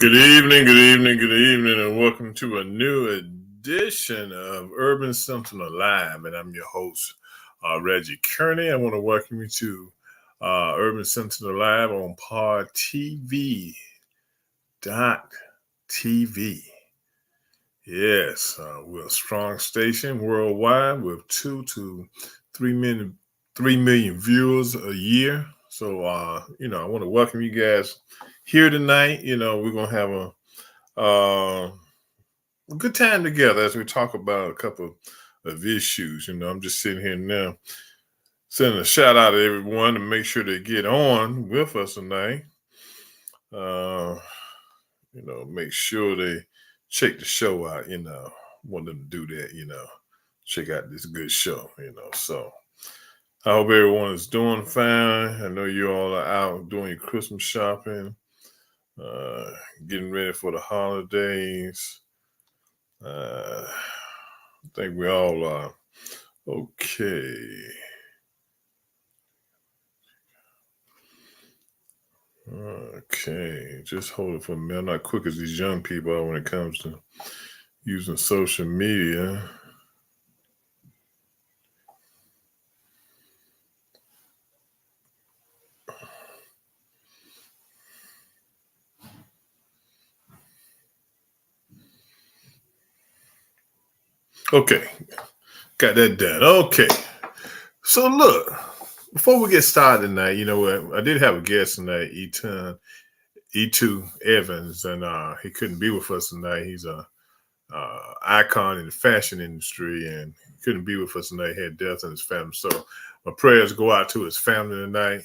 Good evening, and welcome to a new edition of Urban Sentinel Live. And I'm your host, Reggie Kearney. I want to welcome you to Urban Sentinel Live on Pod TV. TV. Yes, we're a strong station worldwide with 3 million viewers a year. So, I want to welcome you guys here tonight. We're going to have a good time together as we talk about a couple of issues. I'm just sitting here now sending a shout out to everyone to make sure they get on with us tonight. Make sure they check the show out, want them to do that, check out this good show, so I hope everyone is doing fine. I know you all are out doing your Christmas shopping, getting ready for the holidays. I think we all are okay. Okay, just hold it for me. I'm not quick as these young people are when it comes to using social media. Okay, got that done. Okay, so look, before we get started tonight, you know what? I did have a guest tonight, E2 Evans, and he couldn't be with us tonight. He's a icon in the fashion industry, and couldn't be with us tonight. He had death in his family, so my prayers go out to his family tonight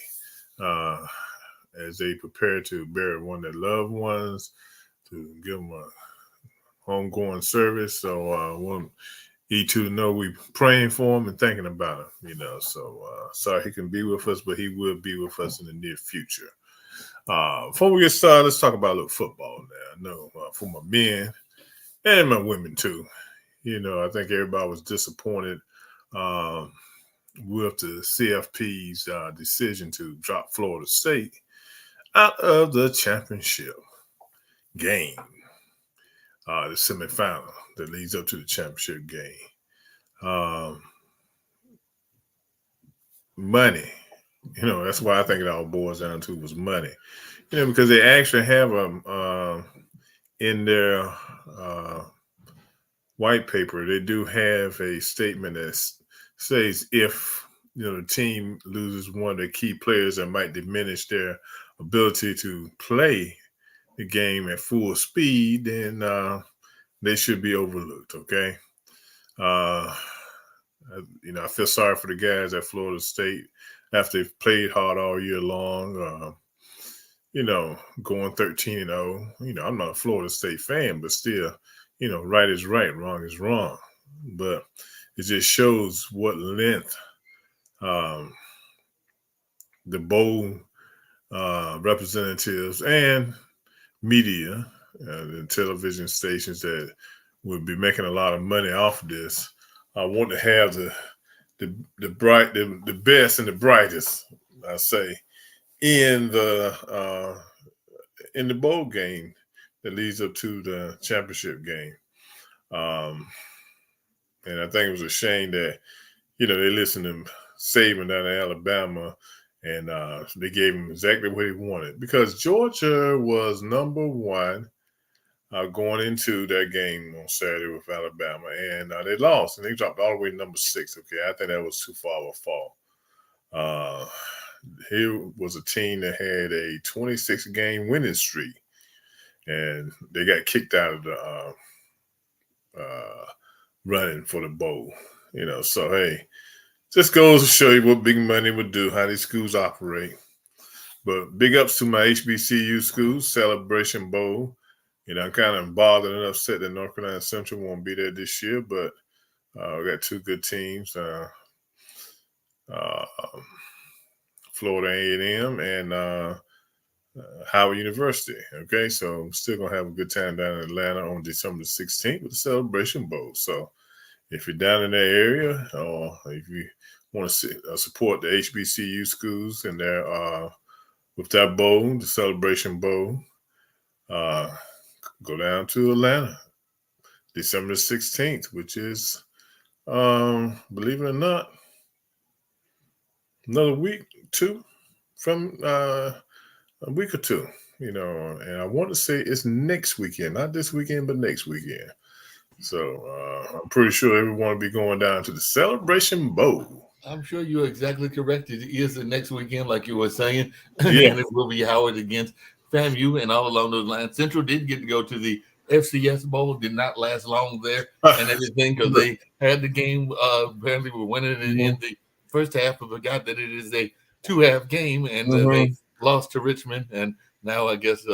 as they prepare to bury one of their loved ones, to give them a homegoing service. So I want E2 to know we praying for him and thinking about him. So sorry he can be with us, but he will be with us in the near future. Before we get started, let's talk about a little football now. I know for my men and my women too. I think everybody was disappointed with the CFP's decision to drop Florida State out of the championship game, the semifinal that leads up to the championship game. Money. That's why I think it all boils down to was money. Because they actually have in their white paper, they do have a statement that says if the team loses one of their key players, that might diminish their ability to play the game at full speed, then they should be overlooked. Okay. I feel sorry for the guys at Florida State after they've played hard all year long. Going 13-0. I'm not a Florida State fan, but still, right is right, wrong is wrong. But it just shows what length the bowl representatives and media, the television stations that would be making a lot of money off of this, want to have the best and the brightest, I say, in the bowl game that leads up to the championship game. And I think it was a shame that, they listened to Saban down in Alabama, and they gave him exactly what he wanted, because Georgia was number one going into that game on Saturday with Alabama, and they lost, and they dropped all the way to number 6. Okay, I think that was too far of a fall. Here was a team that had a 26-game winning streak, and they got kicked out of the running for the bowl. So hey, just goes to show you what big money would do, how these schools operate. But big ups to my HBCU schools, Celebration Bowl. I'm kind of bothered and upset that North Carolina Central won't be there this year, but we got two good teams, Florida A&M and Howard University. Okay, so I'm still going to have a good time down in Atlanta on December the 16th with the Celebration Bowl. So if you're down in that area, or if you want to support the HBCU schools and their with that bowl, the Celebration Bowl, go down to Atlanta December 16th, which is, believe it or not, another week, two from a week or two, and I want to say it's next weekend, not this weekend, but next weekend. So I'm pretty sure everyone will be going down to the Celebration Bowl. I'm sure you're exactly correct. It is the next weekend, like you were saying, Yeah. and it will be Howard against FAMU and all along those lines. Central did get to go to the FCS Bowl, did not last long there and everything because they had the game. Apparently, were winning it in the first half, but forgot that it is a two-half game, and they lost to Richmond. And now I guess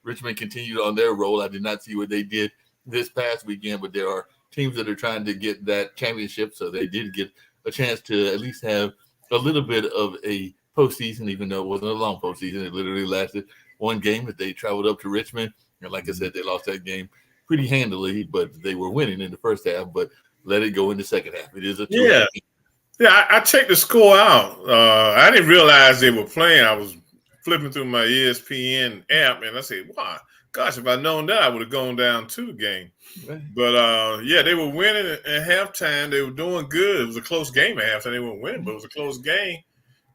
Richmond continued on their roll. I did not see what they did this past weekend, but there are teams that are trying to get that championship, so they did get a chance to at least have a little bit of a postseason, even though it wasn't a long postseason. It literally lasted one game, but they traveled up to Richmond. And like I said, they lost that game pretty handily, but they were winning in the first half, but let it go in the second half. It is a two-half game. Yeah, I checked the score out. I didn't realize they were playing. I was flipping through my ESPN app, and I said, wow, gosh, if I'd known that, I would have gone down to the game. Right. But, yeah, they were winning at halftime. They were doing good. It was a close game at halftime. They weren't winning, but it was a close game.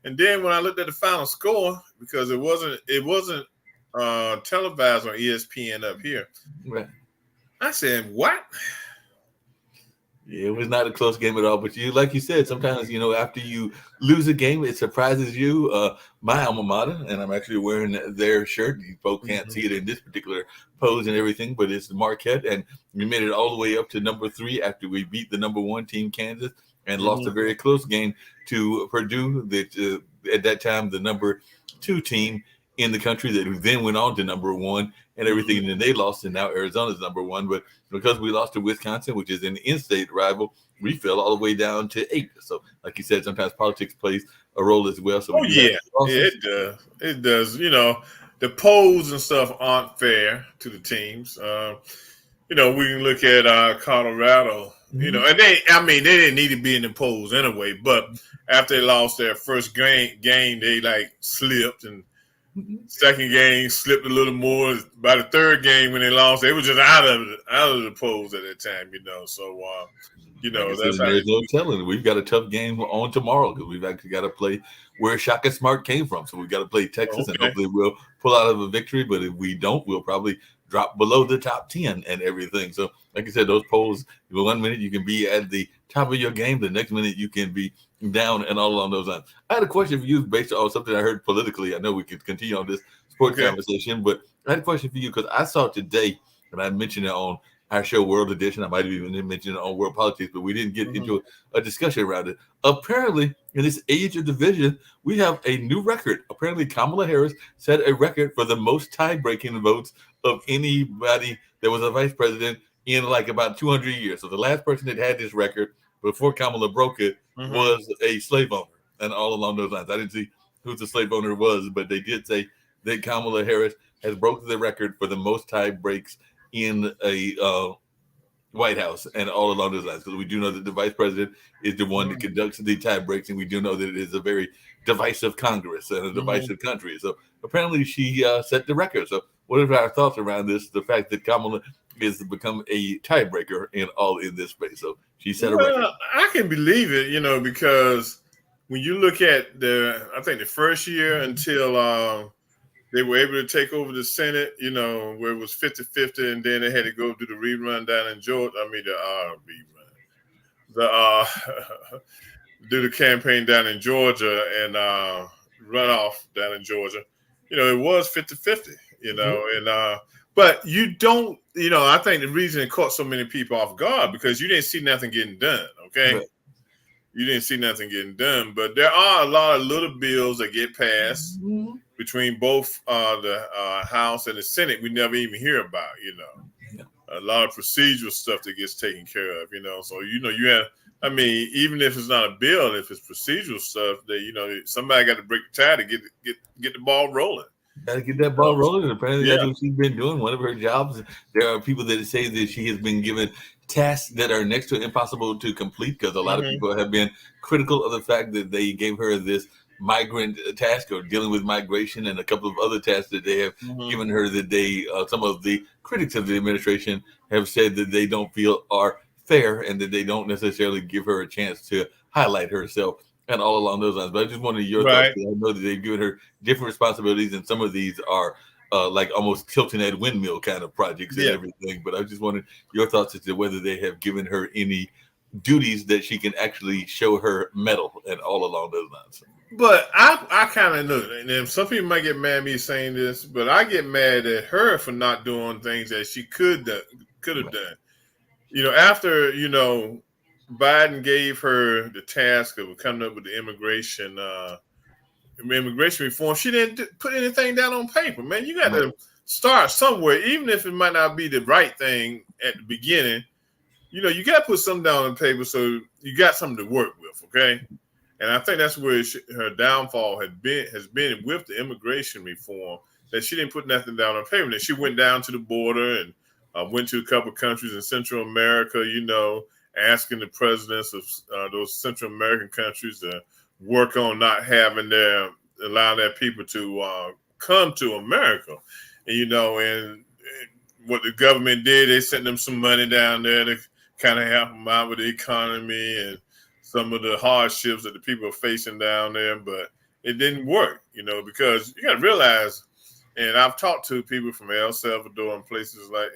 And then when I looked at the final score, because it wasn't televised on ESPN up here, right, I said, what? Yeah, it was not a close game at all. But like you said, sometimes, after you lose a game, it surprises you. My alma mater, and I'm actually wearing their shirt. You folks can't see it in this particular pose and everything, but it's the Marquette. And we made it all the way up to number 3 after we beat the number 1 team, Kansas, and lost a very close game to Purdue, that at that time, the number 2 team in the country, that then went on to number 1 and everything. And then they lost, and now Arizona's number 1. But because we lost to Wisconsin, which is an in-state rival, we fell all the way down to 8. So, like you said, sometimes politics plays a role as well. So it does. It does. The polls and stuff aren't fair to the teams. We can look at Colorado. And they didn't need to be in the polls anyway. But after they lost their first game, they slipped, and second game slipped a little more. By the third game, when they lost, they were just out of the polls at that time. So that's how there's no telling. We've got a tough game on tomorrow because we've actually got to play where Shaka Smart came from. So we've got to play Texas, and hopefully we'll pull out of a victory. But if we don't, we'll probably drop below the top 10 and everything. So, like I said, those polls, 1 minute you can be at the top of your game, the next minute you can be down, and all along those lines. I had a question for you based on something I heard politically. I know we could continue on this sports conversation, but I had a question for you because I saw today, and I mentioned it on our show World Edition. I might have even mentioned it on World Politics, but we didn't get into a discussion around it. Apparently, in this age of division, we have a new record. Apparently, Kamala Harris set a record for the most tie-breaking votes of anybody that was a vice president in about 200 years. So the last person that had this record before Kamala broke it was a slave owner, and all along those lines. I didn't see who the slave owner was, but they did say that Kamala Harris has broken the record for the most tie breaks in a White House and all along those lines. Because we do know that the vice president is the one that conducts the tie breaks, and we do know that it is a very divisive Congress and a divisive country. So apparently she set the record. So what are our thoughts around this? The fact that Kamala is to become a tiebreaker in this space. So she set a record. I can believe it, because when you look at I think the first year until they were able to take over the Senate, where it was 50-50, and then they had to go do the rerun down in Georgia. Do the campaign down in Georgia and runoff down in Georgia. It was 50-50, and but you don't, I think the reason it caught so many people off guard because you didn't see nothing getting done, okay? Right. You didn't see nothing getting done, but there are a lot of little bills that get passed between both the House and the Senate we never even hear about, a lot of procedural stuff that gets taken care of, so, you have, even if it's not a bill, if it's procedural stuff that, somebody got to break the tie to get the ball rolling. Got to get that ball rolling, and apparently that's what she's been doing. One of her jobs. There are people that say that she has been given tasks that are next to impossible to complete because a lot of people have been critical of the fact that they gave her this migrant task or dealing with migration and a couple of other tasks that they have given her that they some of the critics of the administration have said that they don't feel are fair and that they don't necessarily give her a chance to highlight herself and all along those lines. But I just wanted your thoughts. Right. I know that they've given her different responsibilities, and some of these are like almost tilting at windmill kind of projects and Yeah. everything. But I just wanted your thoughts as to whether they have given her any duties that she can actually show her mettle and all along those lines. But I kind of know, and then some people might get mad at me saying this, but I get mad at her for not doing things that she could have done. After Biden gave her the task of coming up with the immigration reform, she didn't put anything down on paper. Man, you got to start somewhere, even if it might not be the right thing at the beginning. You got to put something down on paper so you got something to work with. Okay. And I think that's where her downfall has been with the immigration reform, that she didn't put nothing down on paper. And she went down to the border and went to a couple of countries in Central America, asking the presidents of those Central American countries to work on not allowing their people to come to America. And what the government did, they sent them some money down there to kind of help them out with the economy and some of the hardships that the people are facing down there, but it didn't work, because you got to realize, and I've talked to people from El Salvador and places like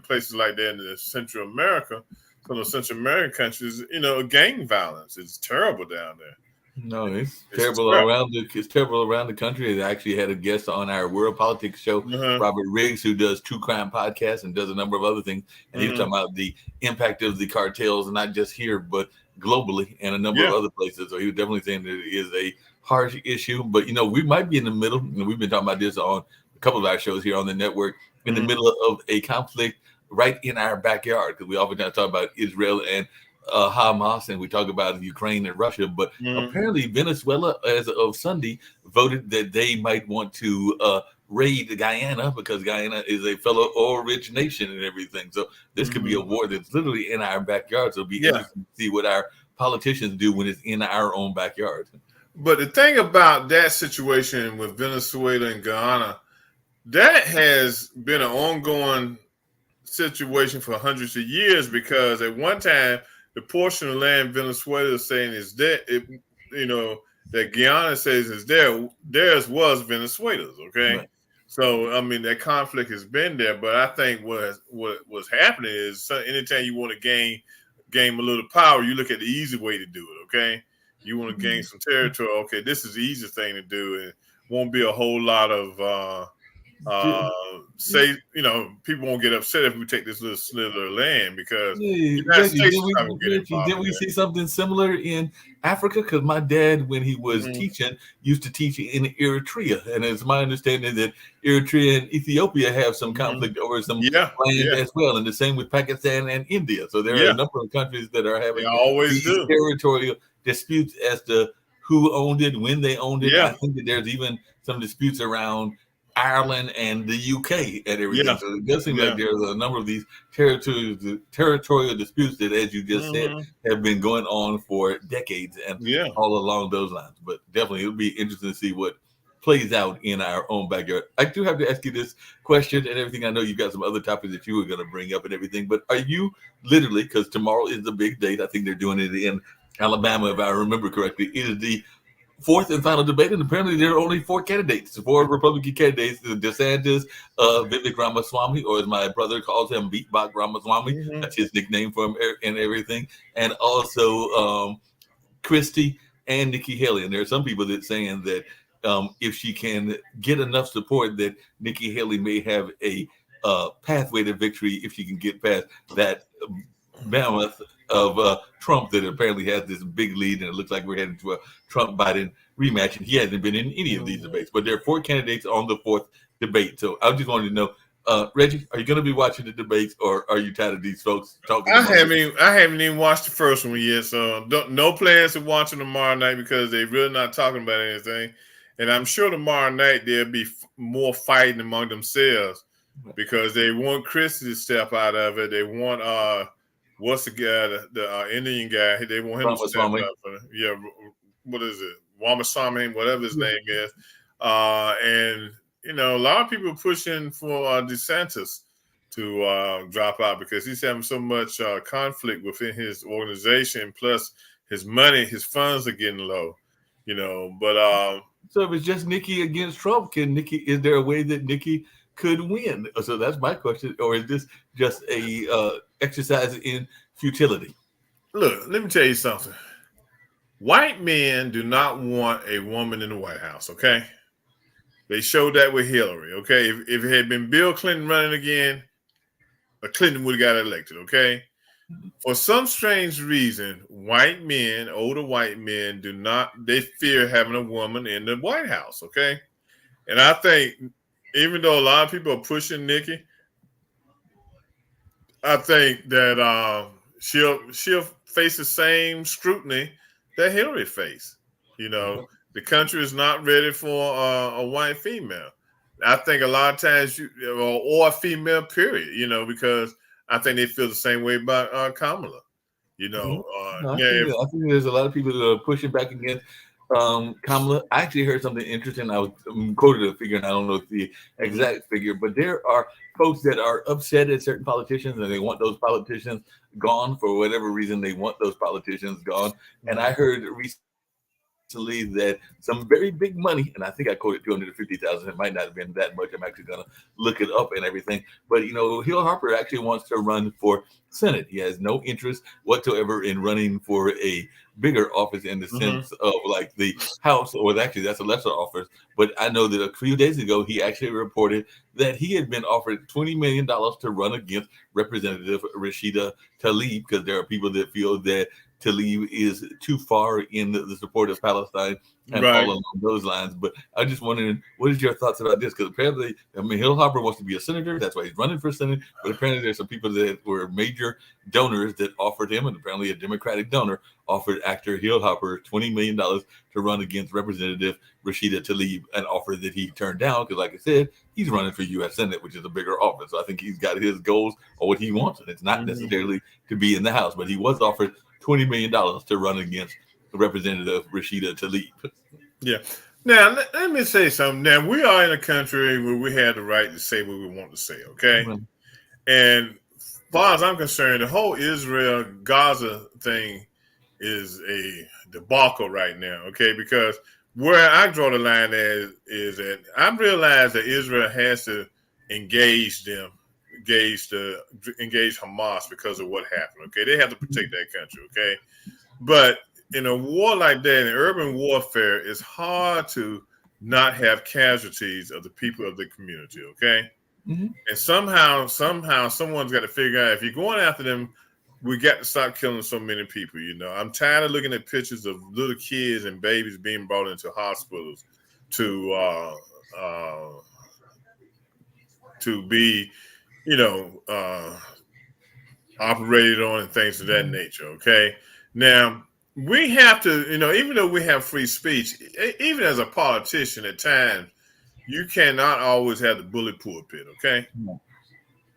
places like that in Central America, some of the Central American countries, gang violence is terrible down there. No, it's terrible around the country. I actually had a guest on our World Politics show, Robert Riggs, who does true crime podcasts and does a number of other things. And he was talking about the impact of the cartels, not just here, but globally and a number of other places. So he was definitely saying that it is a harsh issue. But, we might be in the middle. We've been talking about this on a couple of our shows here on the network, in the middle of a conflict right in our backyard, because we oftentimes talk about Israel and Hamas, and we talk about Ukraine and Russia, but apparently Venezuela, as of Sunday, voted that they might want to raid Guyana, because Guyana is a fellow oil rich nation and everything. So this could be a war that's literally in our backyard. So it'll be interesting to see what our politicians do when it's in our own backyard. But the thing about that situation with Venezuela and Guyana, that has been an ongoing situation for hundreds of years, because at one time, the portion of land Venezuela is saying is that that Guyana says is theirs was Venezuela's. Okay, right. So that conflict has been there, but I think what was happening is, anytime you want to gain a little power, you look at the easy way to do it. Okay, you want to gain some territory. Okay, this is the easiest thing to do, and won't be a whole lot of people won't get upset if we take this little slither of land, because didn't we see something similar in Africa? Because my dad, when he was teaching, used to teach in Eritrea, and it's my understanding that Eritrea and Ethiopia have some conflict over some land as well, and the same with Pakistan and India. So there are a number of countries that are having these territorial disputes as to who owned it, when they owned it. I think that there's even some disputes around Ireland and the UK and everything. So it does seem like there's a number of these territorial disputes that, as you just said, have been going on for decades and all along those lines. But definitely it'll be interesting to see what plays out in our own backyard. I do have to ask you this question and everything. I know you've got some other topics that you were going to bring up and everything, but are you literally, because tomorrow is the big date, I think they're doing it in Alabama, if I remember correctly, it is the fourth and final debate, and apparently there are only four Republican candidates: DeSantis, Vivek Ramaswamy, or as my brother calls him, Beatbox Ramaswamy. That's his nickname for him and everything. And also Christie and Nikki Haley. And there are some people that saying that if she can get enough support, that Nikki Haley may have a pathway to victory if she can get past that mammoth of Trump that apparently has this big lead, and it looks like we're heading to a Trump-Biden rematch, and he hasn't been in any of these debates. But there are four candidates on the fourth debate. So I just wanted to know, Reggie, are you going to be watching the debates, or are you tired of these folks talking? I haven't even watched the first one yet, so no plans to watch it tomorrow night, because they're really not talking about anything. And I'm sure tomorrow night there'll be more fighting among themselves, because they want Christie to step out of it. They want what's the guy, the Indian guy? They want him to step up. What is it? Ramaswamy, whatever his name is, and a lot of people are pushing for DeSantis to drop out because he's having so much conflict within his organization. Plus, his money, his funds are getting low. But so if it's just Nikki against Trump, is there a way that Nikki could win? So that's my question. Or is this just a exercise in futility? Look, let me tell you something. White men do not want a woman in the White House, okay? They showed that with Hillary, okay? If it had been Bill Clinton running again, Clinton would have got elected, okay? For some strange reason, white men, older white men, they fear having a woman in the White House, okay? And I think even though a lot of people are pushing Nikki, I think that she'll face the same scrutiny that Hillary faced. The country is not ready for a white female. I think a lot of times or a female period, because I think they feel the same way about Kamala. I think there's a lot of people that are pushing back against Kamala. I actually heard something interesting. I was quoted a figure, and I don't know the exact figure, but there are folks that are upset at certain politicians, and they want those politicians gone for whatever reason. They want those politicians gone. And I heard recently that some very big money, and I think I quoted 250,000. It might not have been that much. I'm actually going to look it up and everything. But Hill Harper actually wants to run for Senate. He has no interest whatsoever in running for a bigger office in the sense of like the House, or actually that's a lesser office. But I know that a few days ago he actually reported that he had been offered $20 million to run against Representative Rashida Tlaib, because there are people that feel that Tlaib is too far in the support of Palestine and all along those lines. But I just wondering, what is your thoughts about this? Because apparently, Hill Harper wants to be a senator. That's why he's running for Senate. But apparently there's some people that were major donors that offered him, and apparently a Democratic donor offered actor Hill Harper $20 million to run against Representative Rashida Tlaib, an offer that he turned down because, like I said, he's running for U.S. Senate, which is a bigger office. So I think he's got his goals or what he wants, and it's not necessarily to be in the House, but he was offered $20 million to run against Representative Rashida Tlaib. Yeah. Now, let me say something. Now, we are in a country where we have the right to say what we want to say, okay? And as far as I'm concerned, the whole Israel-Gaza thing is a debacle right now, okay? Because where I draw the line is that I realize that Israel has to engage Hamas because of what happened, okay? They have to protect that country, okay? But in a war like that, in urban warfare, it's hard to not have casualties of the people of the community, okay? And somehow someone's got to figure out, if you're going after them, we got to stop killing so many people, I'm tired of looking at pictures of little kids and babies being brought into hospitals to be operated on and things of that nature, okay? Now, we have to, even though we have free speech, even as a politician at times, you cannot always have the bully pulpit, okay?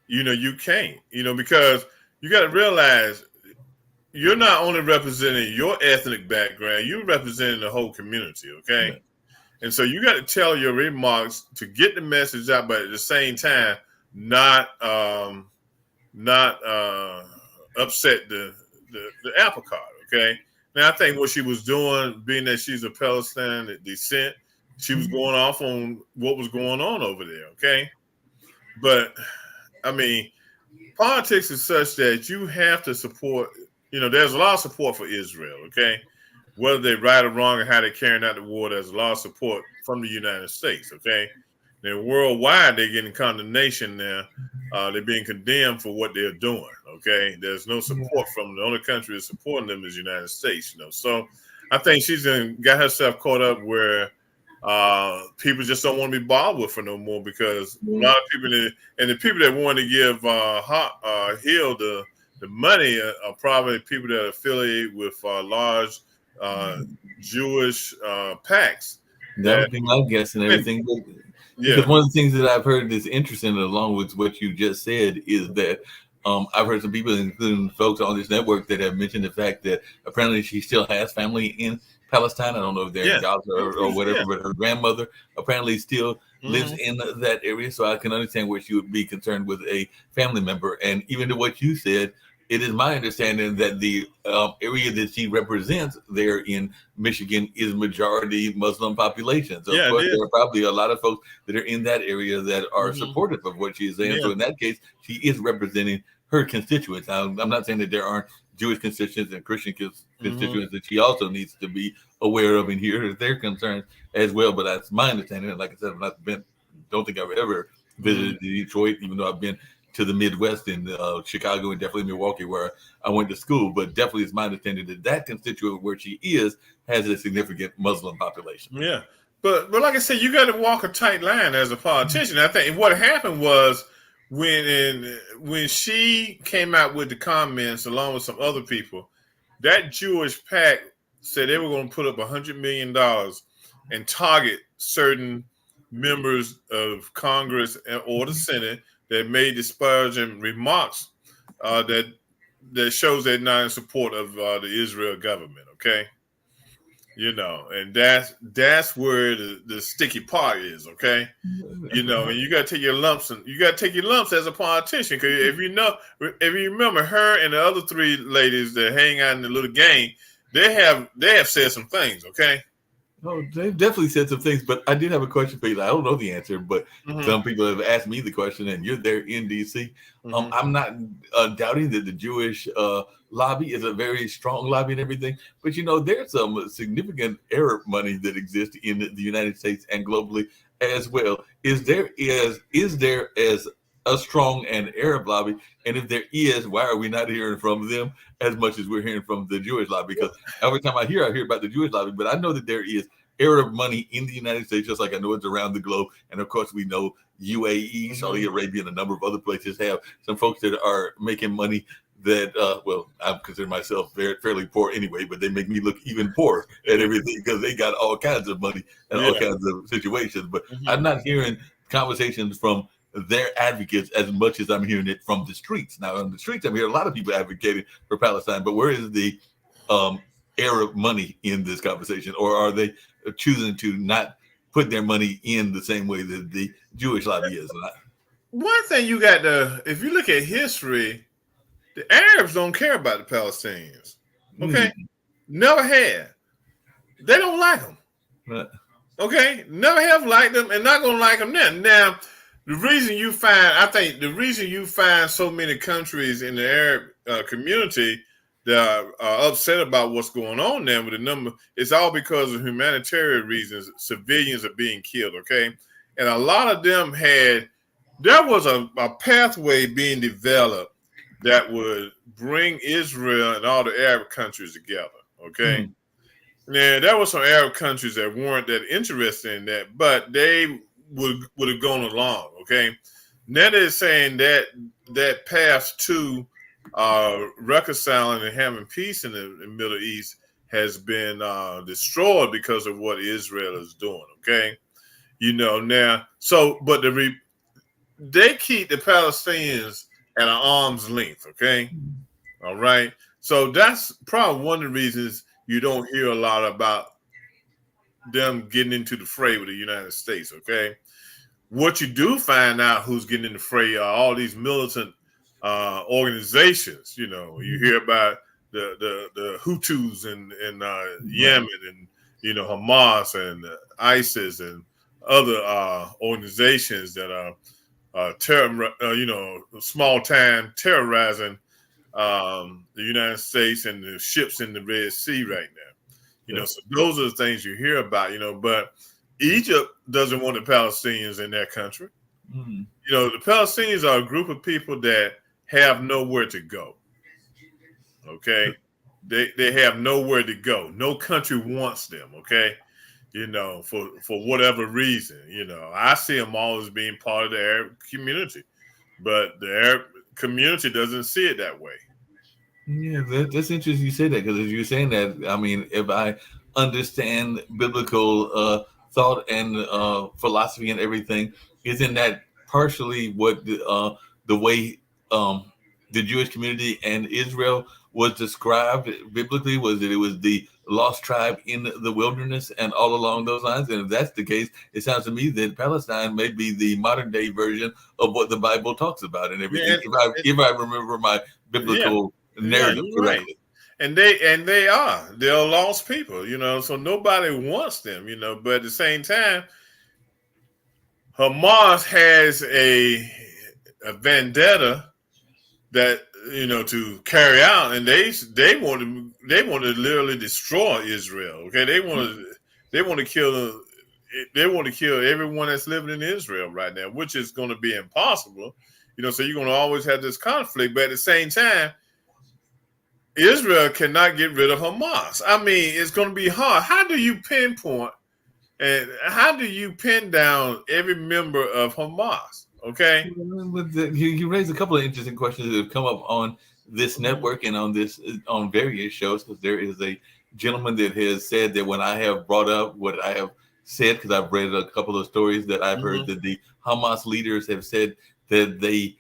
You can't, because you got to realize you're not only representing your ethnic background, you're representing the whole community, okay? And so you got to tell your remarks to get the message out, but at the same time, not upset the apple cart, okay? Now, I think what she was doing, being that she's of Palestinian descent, she was going off on what was going on over there, okay? But, I mean, politics is such that you have to support, there's a lot of support for Israel, okay? Whether they're right or wrong and how they're carrying out the war, there's a lot of support from the United States, okay? Then worldwide, they're getting condemnation now. They're being condemned for what they're doing, okay? There's no support from them. The only country that's supporting them is the United States, So I think she's got herself caught up where people just don't want to be bothered with her no more, because a lot of people, and the people that want to give Hill the money are probably people that are affiliated with large Jewish PACs. That would be my guess and everything. Because one of the things that I've heard that's interesting, along with what you just said, is that I've heard some people, including folks on this network, that have mentioned the fact that apparently she still has family in Palestine. I don't know if they're in Yeah. Gaza or whatever, Yeah. but her grandmother apparently still lives Mhm. in that area. So I can understand where she would be concerned with a family member. And even to what you said, it is my understanding that the area that she represents there in Michigan is majority Muslim population. So of Yeah, it course is. there are probably a lot of folks that are in that area that are Mhm. supportive of what she's saying. Yeah. So in that case, she is representing her constituents. Now, I'm not saying that there aren't Jewish constituents and Christian Mhm. constituents that she also needs to be aware of and hear their concerns as well. But that's my understanding. And like I said, I've not been, don't think I've ever Mhm. visited Detroit, even though I've been to the Midwest in Chicago and definitely Milwaukee, where I went to school. But definitely, it's my understanding that that constituent where she is has a significant Muslim population. Yeah. But like I said, you got to walk a tight line as a politician. I think what happened was when she came out with the comments along with some other people, that Jewish pact said they were going to put up $100 million and target certain members of Congress or the Senate that made disparaging remarks that shows they're not in support of the Israel government. Okay, and that's where the sticky part is. Okay, and you got to take your lumps, and you got to take your lumps as a politician. Because if you remember her and the other three ladies that hang out in the little gang, they have said some things. Okay. No, they've definitely said some things, but I did have a question for you. I don't know the answer, but Hmm. some people have asked me the question, and you're there in DC. Hmm. I'm not doubting that the Jewish lobby is a very strong lobby and everything, but there's some significant Arab money that exists in the United States and globally as well. Is there as a strong and Arab lobby? And if there is, why are we not hearing from them as much as we're hearing from the Jewish lobby? Because every time I hear about the Jewish lobby, but I know that there is Arab money in the United States, just like I know it's around the globe. And of course, we know UAE, Saudi Arabia, and a number of other places have some folks that are making money that, well, I consider myself fairly poor anyway, but they make me look even poorer at everything because they got all kinds of money and all Yeah. kinds of situations. But I'm Hmm. not hearing conversations from their advocates as much as I'm hearing it from the streets. Now, on the streets, I'm hearing a lot of people advocating for Palestine, but where is the um, Arab money in this conversation, or are they choosing to not put their money in the same way that the Jewish lobby is? One thing you got to, if you look at history, the Arabs don't care about the Palestinians. Okay, Mm, never had. They don't like them. right. Okay, never have liked them, and not gonna like them now. Now, I think the reason you find so many countries in the Arab community that are upset about what's going on there with the number, it's all because of humanitarian reasons. Civilians are being killed. Okay, and a lot of them there was a pathway being developed that would bring Israel and all the Arab countries together. Okay, Mm, now there were some Arab countries that weren't that interested in that, but they would have gone along. Okay, now they're saying that that path to reconciling and having peace in the Middle East has been destroyed because of what Israel is doing. Okay, now, but they keep the Palestinians at an arm's length. Okay, all right. So that's probably one of the reasons you don't hear a lot about them getting into the fray with the United States. Okay, what you do find out who's getting in the fray are all these militant organizations. You hear about the Hutus in right. Yemen, and Hamas and ISIS and other organizations that are small time terrorizing the United States and the ships in the Red Sea right now. Yeah. So those are the things you hear about. But Egypt doesn't want the Palestinians in their country. Mm, The Palestinians are a group of people that have nowhere to go. Okay, they have nowhere to go. No country wants them. Okay, for whatever reason. I see them all as being part of the Arab community, but the Arab community doesn't see it that way. yeah, that's interesting you say that because as you're saying that, I mean, if I understand biblical thought and philosophy and everything, isn't that partially what the way? the Jewish community and Israel was described biblically? Was that it was the lost tribe in the wilderness and all along those lines? And if that's the case, it sounds to me that Palestine may be the modern day version of what the Bible talks about and everything. Yeah, If I remember my yeah, biblical yeah, narrative you're right. correctly. And they're lost people, so nobody wants them, but at the same time, Hamas has a vendetta that to carry out, and they want to literally destroy Israel. Okay, they want to kill everyone that's living in Israel right now, which is going to be impossible. So you're going to always have this conflict, but at the same time, Israel cannot get rid of Hamas. I mean, it's going to be hard. How do you pinpoint and how do you pin down every member of Hamas? Okay. You raised a couple of interesting questions that have come up on this network and on various shows, because there is a gentleman that has said that when I have brought up what I have said, because I've read a couple of stories that I've heard that the Hamas leaders have said that they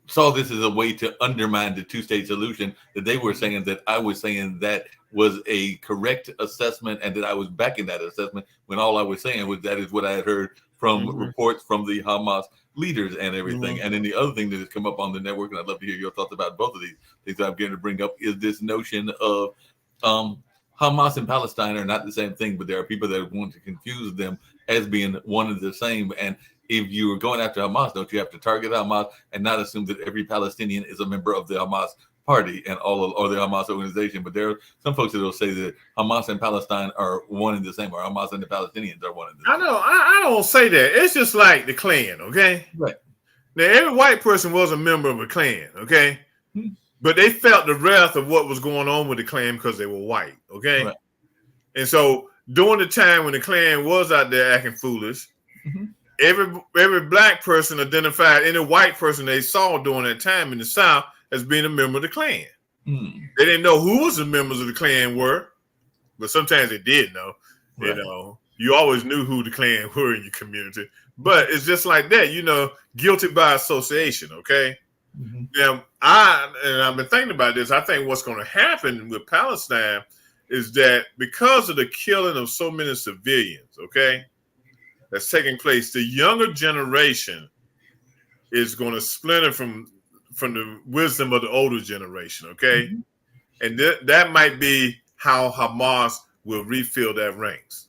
saw this as a way to undermine the two-state solution, that they were saying that I was saying that was a correct assessment and that I was backing that assessment, when all I was saying was that is what I had heard from reports from the Hamas leaders and everything. And then the other thing that has come up on the network, and I'd love to hear your thoughts about both of these things that I'm going to bring up, is this notion of Hamas and Palestine are not the same thing, but there are people that want to confuse them as being one and the same. And if you are going after Hamas, don't you have to target Hamas and not assume that every Palestinian is a member of the Hamas party and or the Hamas organization? But there are some folks that will say that Hamas and Palestine are one and the same, or Hamas and the Palestinians are one and the same. I know. I don't say that. It's just like the Klan, okay? Right. Now, every white person was a member of a Klan, okay? But they felt the wrath of what was going on with the Klan because they were white, okay? Right. And so during the time when the Klan was out there acting foolish, every black person identified any white person they saw during that time in the South as being a member of the Klan. They didn't know who was the members of the Klan were, but sometimes they did know. Right. You always knew who the Klan were in your community. But it's just like that, guilty by association, okay? Now, I've been thinking about this. I think what's going to happen with Palestine is that because of the killing of so many civilians, okay, that's taking place, the younger generation is going to splinter from the wisdom of the older generation, okay? And that might be how Hamas will refill their ranks.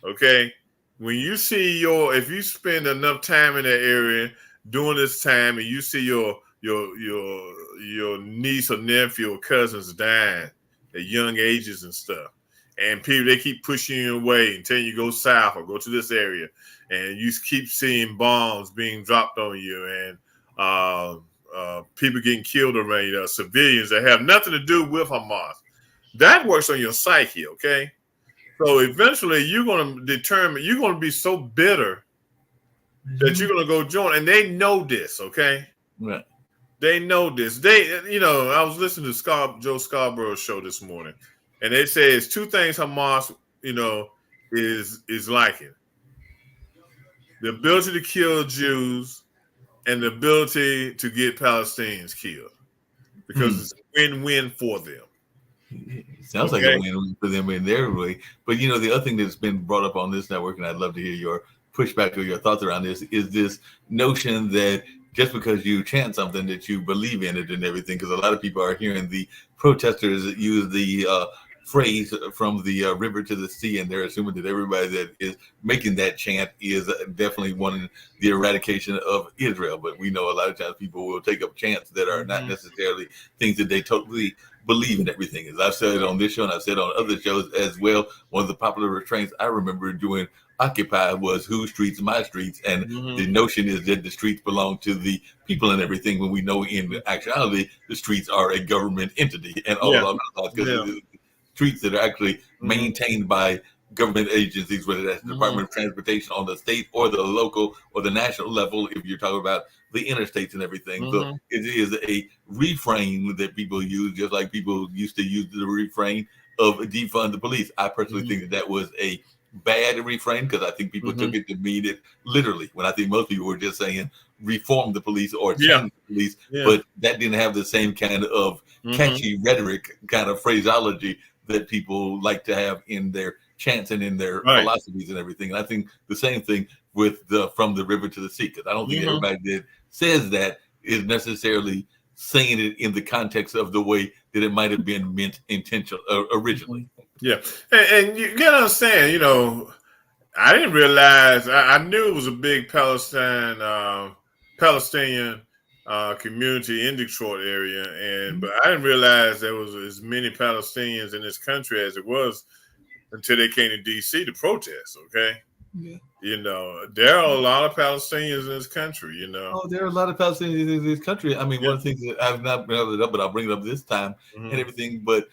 Okay? When you see if you spend enough time in that area during this time and you see your niece or nephew or cousins dying at young ages and stuff, and people, they keep pushing you away and telling you go south or go to this area, and you keep seeing bombs being dropped on you and people getting killed around you, civilians that have nothing to do with Hamas. That works on your psyche, okay? So eventually you're going to be so bitter that you're going to go join, and they know this, okay? Right. They know this. I was listening to Joe Scarborough's show this morning, and they say it's two things Hamas, is lacking: the ability to kill Jews and the ability to get Palestinians killed, because it's a win-win for them. It sounds like a win-win for them in their way. But the other thing that's been brought up on this network, and I'd love to hear your pushback or your thoughts around this, is this notion that just because you chant something that you believe in it and everything, because a lot of people are hearing the protesters use the phrase from the river to the sea, and they're assuming that everybody that is making that chant is definitely wanting the eradication of Israel. But we know a lot of times people will take up chants that are not necessarily things that they totally believe in everything. As I've said on this show, and I've said on other shows as well, one of the popular refrains I remember doing Occupy was "Whose streets, my streets," and the notion is that the streets belong to the people and everything, when we know in actuality the streets are a government entity and all along the streets that are actually maintained by government agencies, whether that's the Department of Transportation on the state or the local or the national level, if you're talking about the interstates and everything. So it is a refrain that people use, just like people used to use the refrain of defund the police. I personally think that was a bad refrain because I think people took it to mean it literally, when I think most people were just saying reform the police or Yeah. change the police, Yeah. but that didn't have the same kind of Mm-hmm. catchy rhetoric, kind of phraseology that people like to have in their chants and in their Right. philosophies and everything. And I think the same thing with the from the river to the sea, because I don't think Mm-hmm. everybody that says that is necessarily saying it in the context of the way that it might have been meant intentional originally. Yeah. And you gotta understand, I didn't realize. I knew it was a big Palestinian community in Detroit area, but I didn't realize there was as many Palestinians in this country as it was until they came to D.C. to protest. Okay, Yeah. There are a lot of Palestinians in this country. Oh, there are a lot of Palestinians in this country. I mean, Yeah. one of the things that I've not brought it up, but I'll bring it up this time and Hmm. everything. But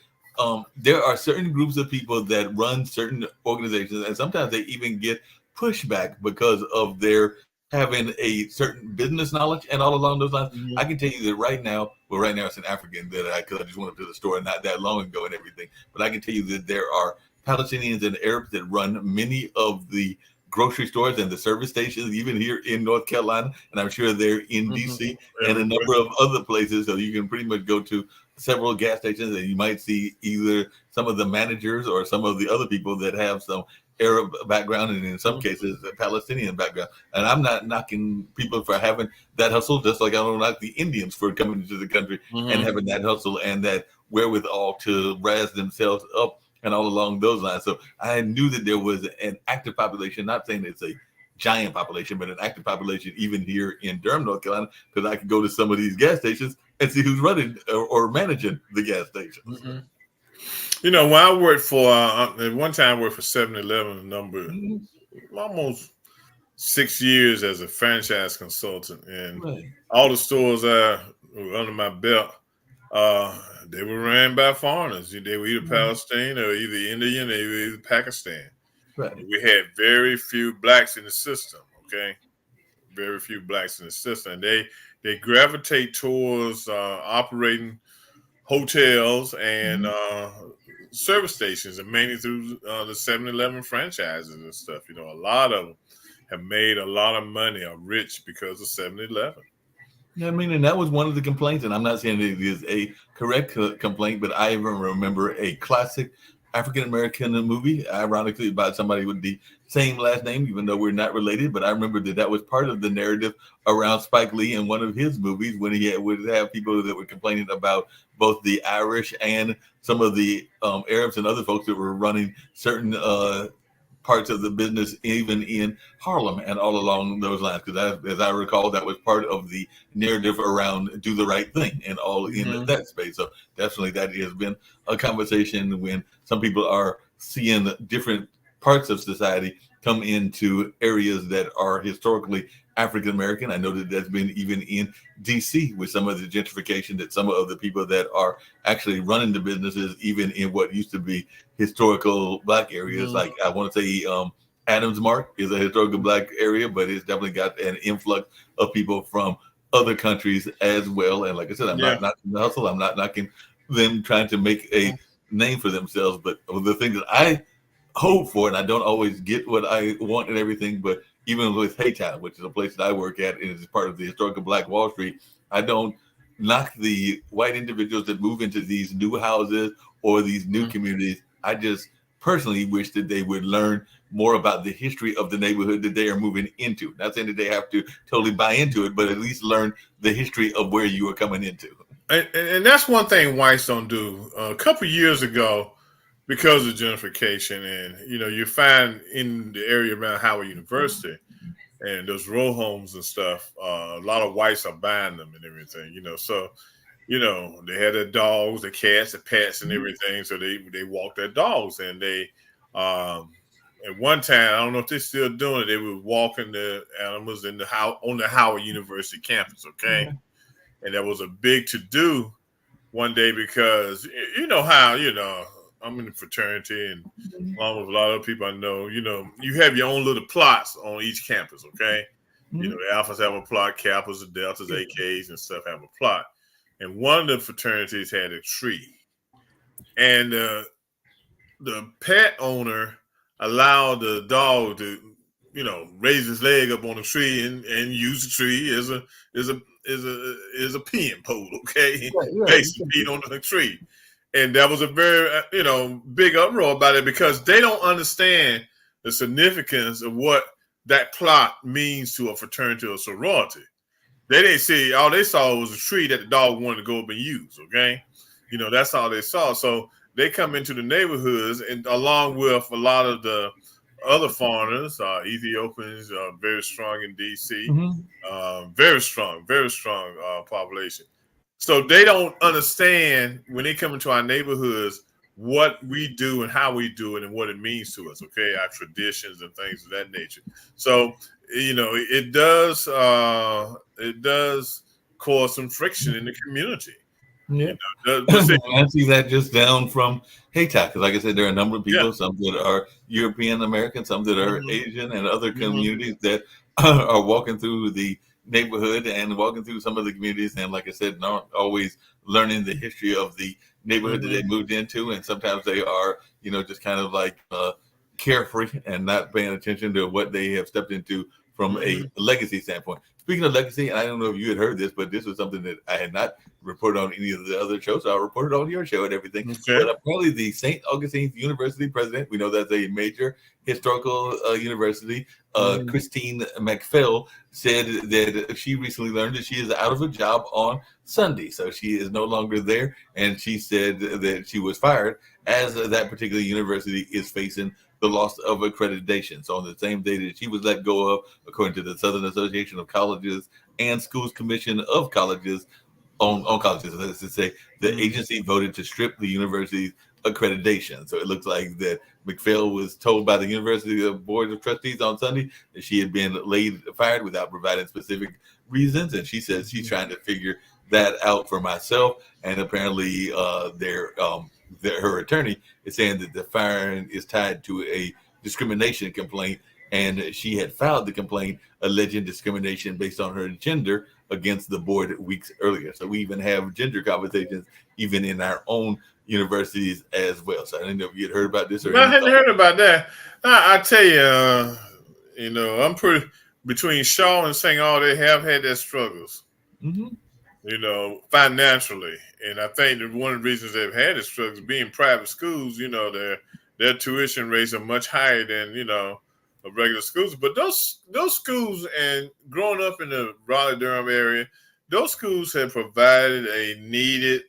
there are certain groups of people that run certain organizations, and sometimes they even get pushback because of their having a certain business knowledge and all along those lines. Hmm. I can tell you that right now, well, right now it's an African that because I just went up to the store not that long ago and everything. But I can tell you that there are Palestinians and Arabs that run many of the grocery stores and the service stations, even here in North Carolina, and I'm sure they're in Hmm. DC and a Everywhere. number of other places. So you can pretty much go to several gas stations and you might see either some of the managers or some of the other people that have some Arab background and in some Mhm. cases a Palestinian background. And I'm not knocking people for having that hustle, just like I don't knock the Indians for coming into the country and Mhm. having that hustle and that wherewithal to rise themselves up and all along those lines. So I knew that there was an active population, not saying it's a giant population, but an active population even here in Durham, North Carolina, because I could go to some of these gas stations and see who's running or managing the gas stations. Mhm. When I worked for at one time I worked for 7-Eleven a number Mhm. almost 6 years as a franchise consultant, and Right. all the stores were under my belt, they were ran by foreigners. They were either Mhm. Palestinian or either Indian, they were either Pakistan. Right. We had very few blacks in the system. Okay, very few blacks in the system. And they gravitate towards operating hotels and Mhm. service stations, and mainly through the 7-Eleven franchises and stuff. A lot of them have made a lot of money, are rich because of 7-Eleven. Yeah, I mean, and that was one of the complaints, and I'm not saying it is a correct complaint, but I even remember a classic African American movie, ironically about somebody with the same last name, even though we're not related. But I remember that was part of the narrative around Spike Lee in one of his movies when would have people that were complaining about both the Irish and some of the Arabs and other folks that were running certain parts of the business, even in Harlem and all along those lines. Because as I recall, that was part of the narrative around do the right thing and all in Hmm. that space. So definitely that has been a conversation when some people are seeing different parts of society come into areas that are historically African American. I know that that's been even in DC with some of the gentrification that some of the people that are actually running the businesses, even in what used to be historical black areas, Hmm. like I want to say Adams Mark is a historical black area, but it's definitely got an influx of people from other countries as well. And like I said, I'm Yeah. not knocking the hustle. I'm not knocking them trying to make a name for themselves. But the thing that I hope for, and I don't always get what I want and everything, but even with Haytown, which is a place that I work at, and is part of the historical Black Wall Street, I don't knock the white individuals that move into these new houses or these new Mhm. communities. I just personally wish that they would learn more about the history of the neighborhood that they are moving into. Not saying that they have to totally buy into it, but at least learn the history of where you are coming into. And that's one thing whites don't do. A couple years ago, because of gentrification, and you find in the area around Howard University and those row homes and stuff, a lot of whites are buying them and everything. So they had their dogs, their cats, their pets, and everything. So they walk their dogs, and they at one time, I don't know if they're still doing it. They were walking the animals in the house on the Howard University campus. Okay, and there was a big to do one day because you know how I'm in the fraternity, and along with a lot of people I know, you have your own little plots on each campus. Okay, Mhm. the alphas have a plot, kappas, the deltas, AKs, and stuff have a plot, and one of the fraternities had a tree, and the pet owner allow the dog to, raise his leg up on a tree and use the tree as a pen pole, okay? Basically, feed on the tree. And that was a very, big uproar about it because they don't understand the significance of what that plot means to a fraternity or sorority. They didn't see, all they saw was a tree that the dog wanted to go up and use, okay? That's all they saw. So they come into the neighborhoods, and along with a lot of the other foreigners, Ethiopians, very strong in DC, very strong population. So they don't understand when they come into our neighborhoods what we do and how we do it and what it means to us. Okay, our traditions and things of that nature. So it does cause some friction in the community. Yeah, I see that just down from Hayti, because like I said, there are a number of people, some that are European American, some that are Asian, and other communities that are walking through the neighborhood and walking through some of the communities, and like I said, not always learning the history of the neighborhood that they moved into, and sometimes they are, just kind of like carefree and not paying attention to what they have stepped into from a legacy standpoint. Speaking of legacy, and I don't know if you had heard this, but this was something that I had not reported on any of the other shows. So I reported on your show and everything. Okay. But apparently the St. Augustine's University president, we know that's a major historical university, Christine McPhail, said that she recently learned that she is out of a job on Sunday. So she is no longer there. And she said that she was fired as that particular university is facing the loss of accreditation. So on the same day that she was let go of, according to the Southern Association of Colleges and Schools Commission of Colleges, on colleges, let's just say, the agency voted to strip the university's accreditation. So it looks like that McPhail was told by the University Board of Trustees on Sunday that she had been fired without providing specific reasons. And she says she's trying to figure that out for myself. And apparently her attorney is saying that the firing is tied to a discrimination complaint, and she had filed the complaint alleging discrimination based on her gender against the board weeks earlier. So we even have gender conversations even in our own universities as well. So I didn't know if you had heard about this or I hadn't heard about that. I tell you, I'm pretty between Shaw and St. All, they have had their struggles. Financially. And I think that one of the reasons they've had the struggles being private schools, their tuition rates are much higher than, of regular schools. But those schools, and growing up in the Raleigh-Durham area, those schools have provided a need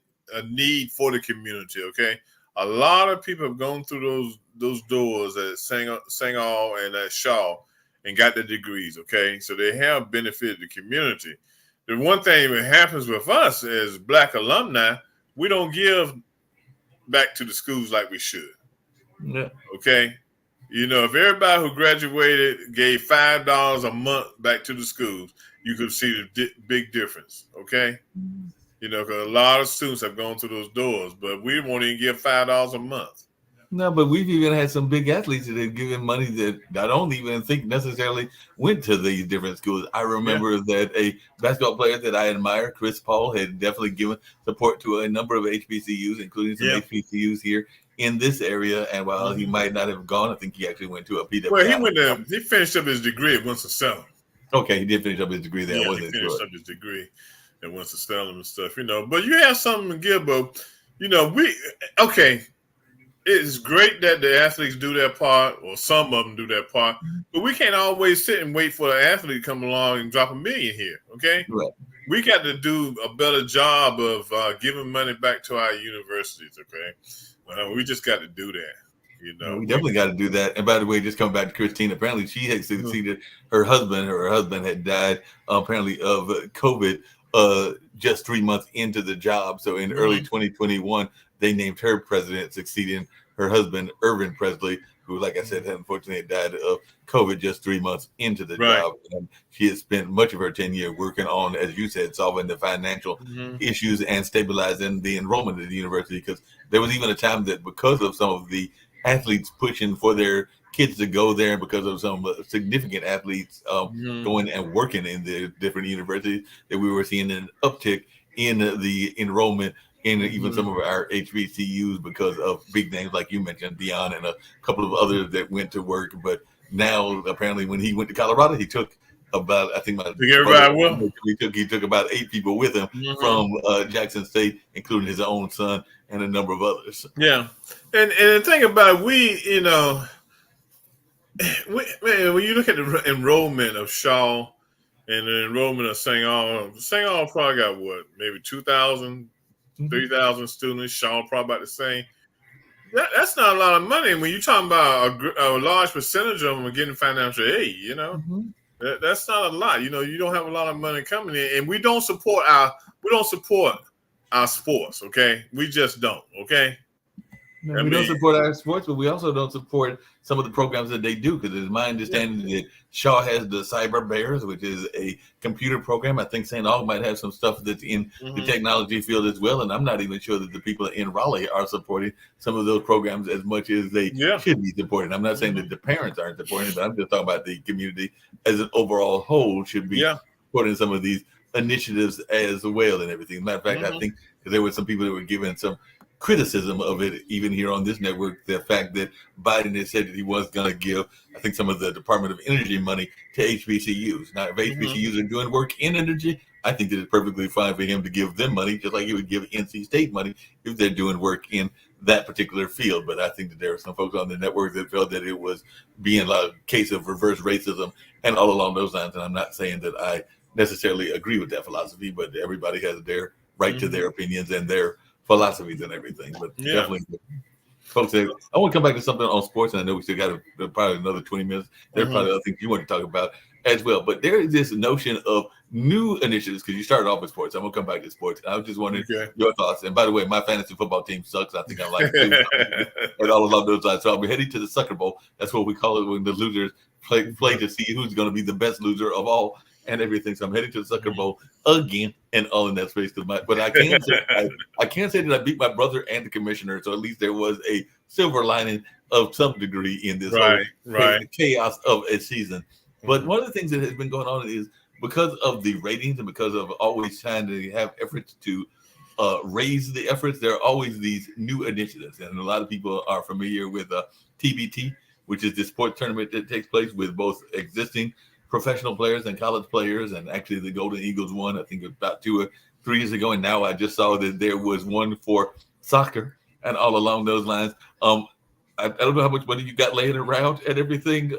for the community, okay? A lot of people have gone through those doors at St. All and at Shaw and got their degrees, okay? So they have benefited the community. The one thing that happens with us as Black alumni, we don't give back to the schools like we should. Yeah. Okay? If everybody who graduated gave $5 a month back to the schools, you could see the big difference. Okay? Because a lot of students have gone through those doors, but we won't even give $5 a month. No, but we've even had some big athletes that have given money that I don't even think necessarily went to these different schools. I remember that a basketball player that I admire, Chris Paul, had definitely given support to a number of HBCUs, including some HBCUs here in this area. And while he might not have gone, I think he actually went to a PW. Well, he finished up his degree at Winston-Salem. Okay, he did finish up his degree there. Yeah, he finished up his degree at Winston-Salem and stuff, But you have something to give, but, it's great that the athletes do their part, or some of them do their part, but we can't always sit and wait for the athlete to come along and drop $1 million here, okay? Right. We got to do a better job of giving money back to our universities, okay? We just got to do that, We definitely got to do that. And by the way, just coming back to Christine, apparently she had succeeded her husband. Her husband had died apparently of COVID just 3 months into the job. So in early 2021, they named her president, succeeding her husband, Irvin Presley, who, like I said, unfortunately died of COVID just 3 months into the job. And she has spent much of her 10 years working on, as you said, solving the financial issues and stabilizing the enrollment at the university. Because there was even a time that because of some of the athletes pushing for their kids to go there, because of some significant athletes going and working in the different universities, that we were seeing an uptick in the enrollment in even some of our HBCUs because of big names like you mentioned, Dion, and a couple of others that went to work. But now apparently, when he went to Colorado, he took about, I think my everybody will. he took about 8 people with him from Jackson State, including his own son and a number of others. Yeah, and the thing about it, when you look at the enrollment of Shaw and the enrollment of St. All probably got what, maybe 2,000, 3,000 students. Shaw probably about the same. That's not a lot of money. When you're talking about a large percentage of them are getting financial aid, that's not a lot. You don't have a lot of money coming in, and we don't support our sports. Okay, we just don't. Okay. No, we don't support our sports, but we also don't support some of the programs that they do, because it's my understanding that Shaw has the Cyber Bears, which is a computer program. I think St. Aug might have some stuff that's in the technology field as well, and I'm not even sure that the people in Raleigh are supporting some of those programs as much as they should be supporting. I'm not saying that the parents aren't supporting it, but I'm just talking about the community as an overall whole should be supporting some of these initiatives as well and everything. Matter of fact, I think there were some people that were giving some criticism of it, even here on this network, the fact that Biden had said that he was going to give, I think, some of the Department of Energy money to HBCUs. Now, if HBCUs are doing work in energy, I think that it's perfectly fine for him to give them money, just like he would give NC State money if they're doing work in that particular field. But I think that there are some folks on the network that felt that it was being a case of reverse racism and all along those lines. And I'm not saying that I necessarily agree with that philosophy, but everybody has their right to their opinions and their philosophies and everything. But definitely, folks, I want to come back to something on sports, and I know we still got probably another 20 minutes. There's probably other things you want to talk about as well. But there is this notion of new initiatives, because you started off with sports. I'm going to come back to sports. I was just wondering your thoughts. And by the way, my fantasy football team sucks. I think I like it and all along those lines. So I'll be heading to the Sucker Bowl. That's what we call it when the losers play to see who's going to be the best loser of all and everything. So I'm heading to the Sucker Bowl again and all in that space. But I can say that I beat my brother and the commissioner. So at least there was a silver lining of some degree in this whole chaos of a season. But one of the things that has been going on is because of the ratings and because of always trying to have efforts to raise the efforts, there are always these new initiatives. And a lot of people are familiar with TBT, which is the sports tournament that takes place with both existing professional players and college players. And actually the Golden Eagles won, I think, about 2 or 3 years ago. And now I just saw that there was one for soccer and all along those lines. I don't know how much money you got laying around and everything,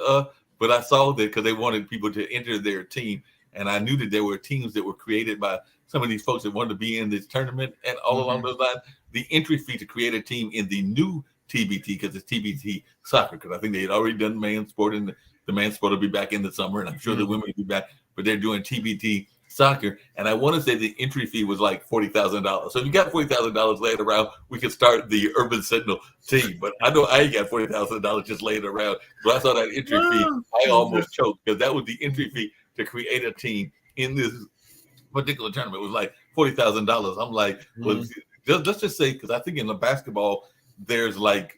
but I saw that because they wanted people to enter their team. And I knew that there were teams that were created by some of these folks that wanted to be in this tournament and all along those lines. The entry fee to create a team in the new TBT, because it's TBT soccer, because I think they had already done men's sport, and the men's sport will be back in the summer, and I'm sure the women will be back, but they're doing TBT soccer. And I want to say the entry fee was like $40,000. So if you got $40,000 laying around, we could start the Urban Sentinel team. But I know I ain't got $40,000 just laying around. But I saw that entry fee, I almost choked, because that was the entry fee to create a team in this particular tournament. It was like $40,000. I'm like, well, let's just say, because I think in the basketball, there's like,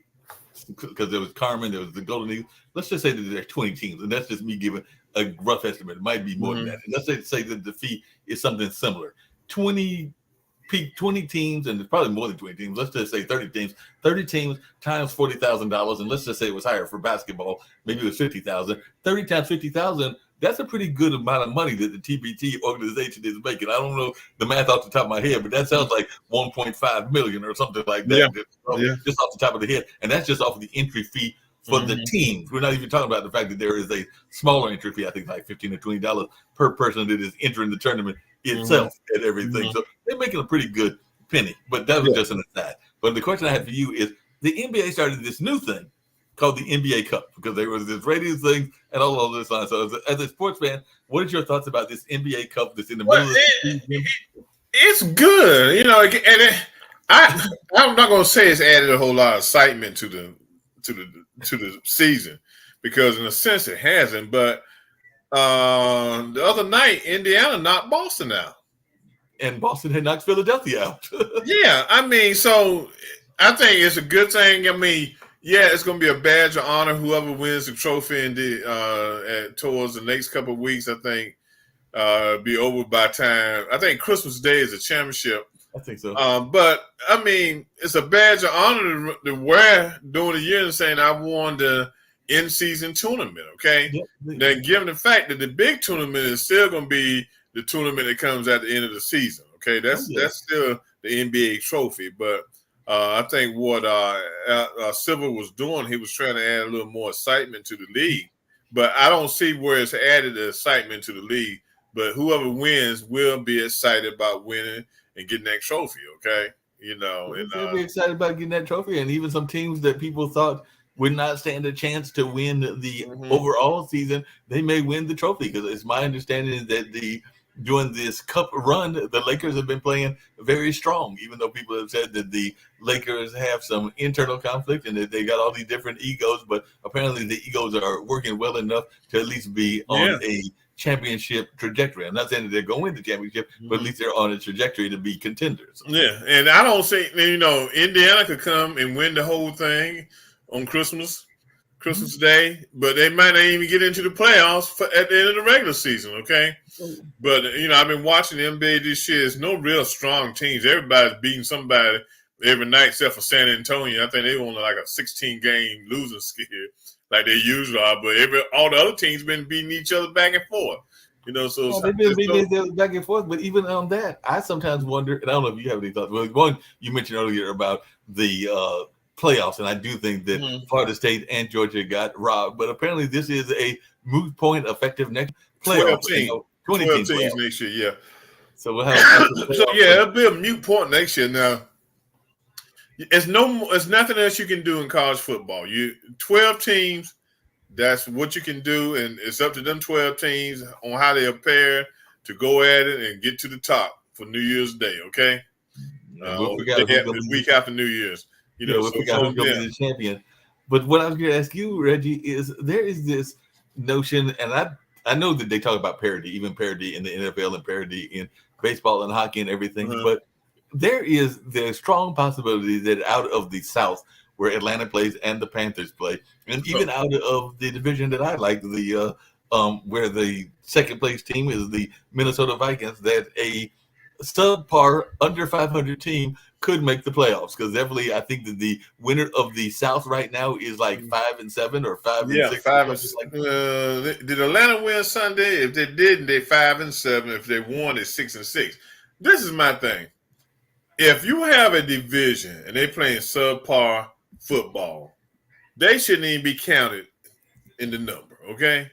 because there was Carmen, there was the Golden Eagles. Let's just say that there's 20 teams, and that's just me giving a rough estimate. It might be more than that. And let's say that the fee is something similar. 20 teams, and it's probably more than 20 teams. Let's just say 30 teams. 30 teams times $40,000, and let's just say it was higher for basketball. Maybe it was 50,000. 30 times 50,000. That's a pretty good amount of money that the TBT organization is making. I don't know the math off the top of my head, but that sounds like 1.5 million or something like that. Just off the top of the head. And that's just off of the entry fee for the teams. We're not even talking about the fact that there is a smaller entry fee, I think like $15 or $20 per person that is entering the tournament itself and everything. So they're making a pretty good penny. But that was just an aside. But the question I have for you is, the NBA started this new thing called the NBA Cup, because there was this ratings thing and all of this line. So as a sports fan, what is your thoughts about this NBA Cup that's in the middle of the season? It's good, and I'm not going to say it's added a whole lot of excitement to the season, because in a sense it hasn't. But the other night, Indiana knocked Boston out, and Boston had knocked Philadelphia out. So I think it's a good thing. It's going to be a badge of honor whoever wins the trophy towards the next couple of weeks. I think be over by time. I think Christmas Day is a championship. I think so. But I mean, it's a badge of honor to wear during the year and saying I won the in-season tournament. Okay, Yep. then given the fact that the big tournament is still going to be the tournament that comes at the end of the season. Okay, that's still the NBA trophy. But I think what Silver was doing, he was trying to add a little more excitement to the league. But I don't see where it's added the excitement to the league. But whoever wins will be excited about winning and getting that trophy, okay? They'll be excited about getting that trophy, and even some teams that people thought would not stand a chance to win the overall season, they may win the trophy, because it's my understanding that during this cup run, the Lakers have been playing very strong, even though people have said that the Lakers have some internal conflict and that they got all these different egos, but apparently the egos are working well enough to at least be on a championship trajectory. I'm not saying that they're going to win the championship, but at least they're on a trajectory to be contenders. Yeah, and I don't say Indiana could come and win the whole thing on Christmas Day, but they might not even get into the playoffs at the end of the regular season. Okay, but I've been watching the NBA this year. There's no real strong teams. Everybody's beating somebody every night except for San Antonio. I think they won like a 16-game losing skid, like they usually are. But all the other teams been beating each other back and forth. So they've been beating each other back and forth. But even on that, I sometimes wonder, and I don't know if you have any thoughts. Well, one you mentioned earlier about the playoffs, and I do think that Florida State and Georgia got robbed. But apparently, this is a moot point effective next playoff. 12 teams next year, yeah. So we'll have. It'll be a moot point next year. Now, it's nothing else you can do in college football. 12 teams. That's what you can do, and it's up to them 12 teams on how they prepare to go at it and get to the top for New Year's Day. Okay, the week after New Year's. We'll figure out who's going to be the champion. But what I was going to ask you, Reggie, is there is this notion, and I know that they talk about parity, even parity in the NFL and parity in baseball and hockey and everything, but there's strong possibility that out of the South, where Atlanta plays and the Panthers play, and even out of the division that I like, the where the second place team is the Minnesota Vikings, that a subpar under 500 team could make the playoffs, because definitely I think that the winner of the South right now is like 5-7 or 5-6. 5-6. Did Atlanta win Sunday? If they didn't, they 5-7. If they won, it's 6-6. This is my thing. If you have a division and they playing subpar football, they shouldn't even be counted in the number. Okay.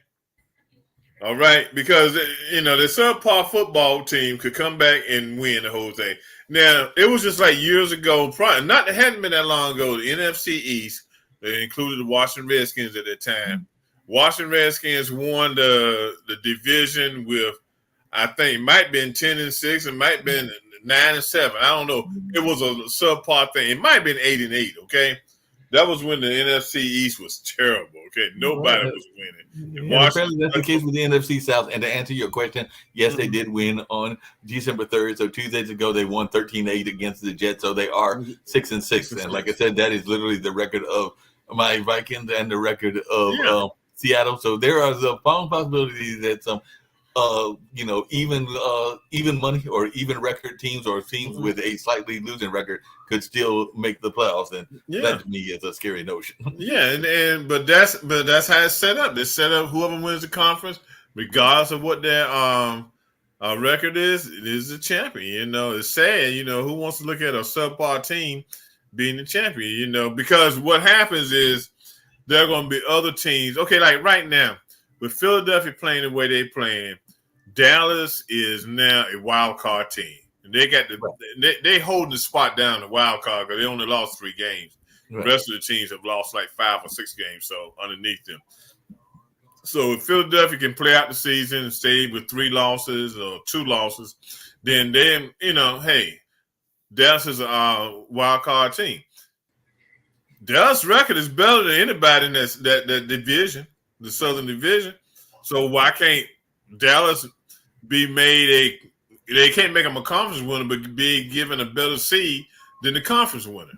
All right, because the subpar football team could come back and win the whole thing. Now, it was just like years ago, it hadn't been that long ago, the NFC East, they included the Washington Redskins at that time. Washington Redskins won the division with, I think, it might have been 10-6, it might have been 9-7. I don't know. It was a subpar thing. It might have been 8-8, okay? That was when the NFC East was terrible. Okay, nobody was winning. Apparently that's the case with the NFC South. And to answer your question, yes, they did win on December 3rd. So 2 days ago, they won 13-8 against the Jets. So they are 6-6. And like I said, that is literally the record of my Vikings and the record of Seattle. So there are the possibility that some even money or even record teams or teams with a slightly losing record could still make the playoffs, and that to me is a scary notion. But that's how it's set up. It's set up whoever wins the conference, regardless of what their record is, it is the champion. It's sad. Who wants to look at a subpar team being the champion? Because what happens is there are going to be other teams. Okay, like right now, with Philadelphia playing the way they're playing, Dallas is now a wild card team. And they got they holding the spot down the wild card because they only lost 3 games. Right. The rest of the teams have lost like 5 or 6 games, so underneath them. So if Philadelphia can play out the season and stay with 3 losses or 2 losses, then hey, Dallas is a wild card team. Dallas' record is better than anybody in that division, the Southern Division. So why can't Dallas be made they can't make them a conference winner, but be given a better seed than the conference winner?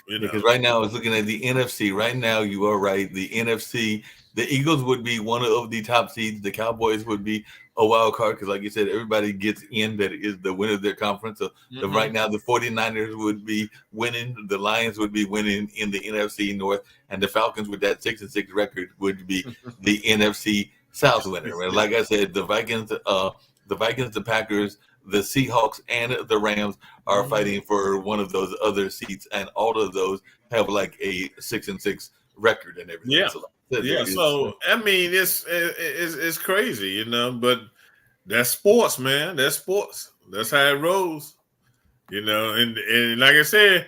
Because right now I was looking at the NFC. Right now, you are right. The NFC The Eagles would be one of the top seeds. The Cowboys would be a wild card because, like you said, everybody gets in that is the winner of their conference. So right now, the 49ers would be winning. The Lions would be winning in the NFC North. And the Falcons, with that 6-6 record, would be the NFC South winner. And like I said, the Vikings, the Packers, the Seahawks, and the Rams are fighting for one of those other seats. And all of those have like a 6-6 record and everything. Yeah. So, yeah, so I mean, it's crazy, you know, but that's sports, man. That's sports. That's how it rolls, you know. And like I said,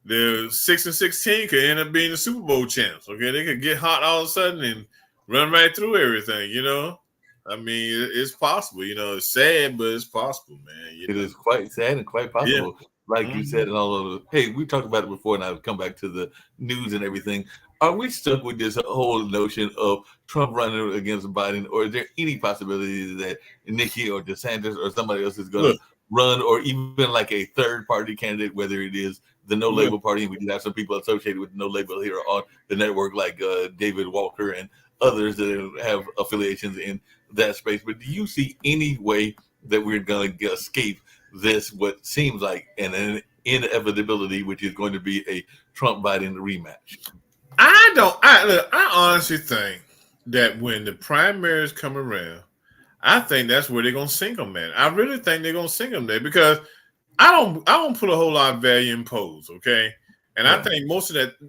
the 6-6 team could end up being the Super Bowl champs. Okay, they could get hot all of a sudden and run right through everything, you know. I mean, it's possible, you know. It's sad, but it's possible, man. It is quite sad and quite possible. Yeah. Like you said, and all of the, hey, we talked about it before, and I've come back to the news and everything. Are we stuck with this whole notion of Trump running against Biden, or is there any possibility that Nikki or DeSantis or somebody else is going to run, or even like a third party candidate, whether it is the No Label Party, and we do have some people associated with No Label here on the network, like David Walker and others that have affiliations in that space. But do you see any way that we're going to escape this, what seems like an inevitability, which is going to be a Trump-Biden rematch? I honestly think that when the primaries come around, I think that's where they're gonna sink them, man. I really think they're gonna sink them there because I don't put a whole lot of value in polls, okay? And I think most of that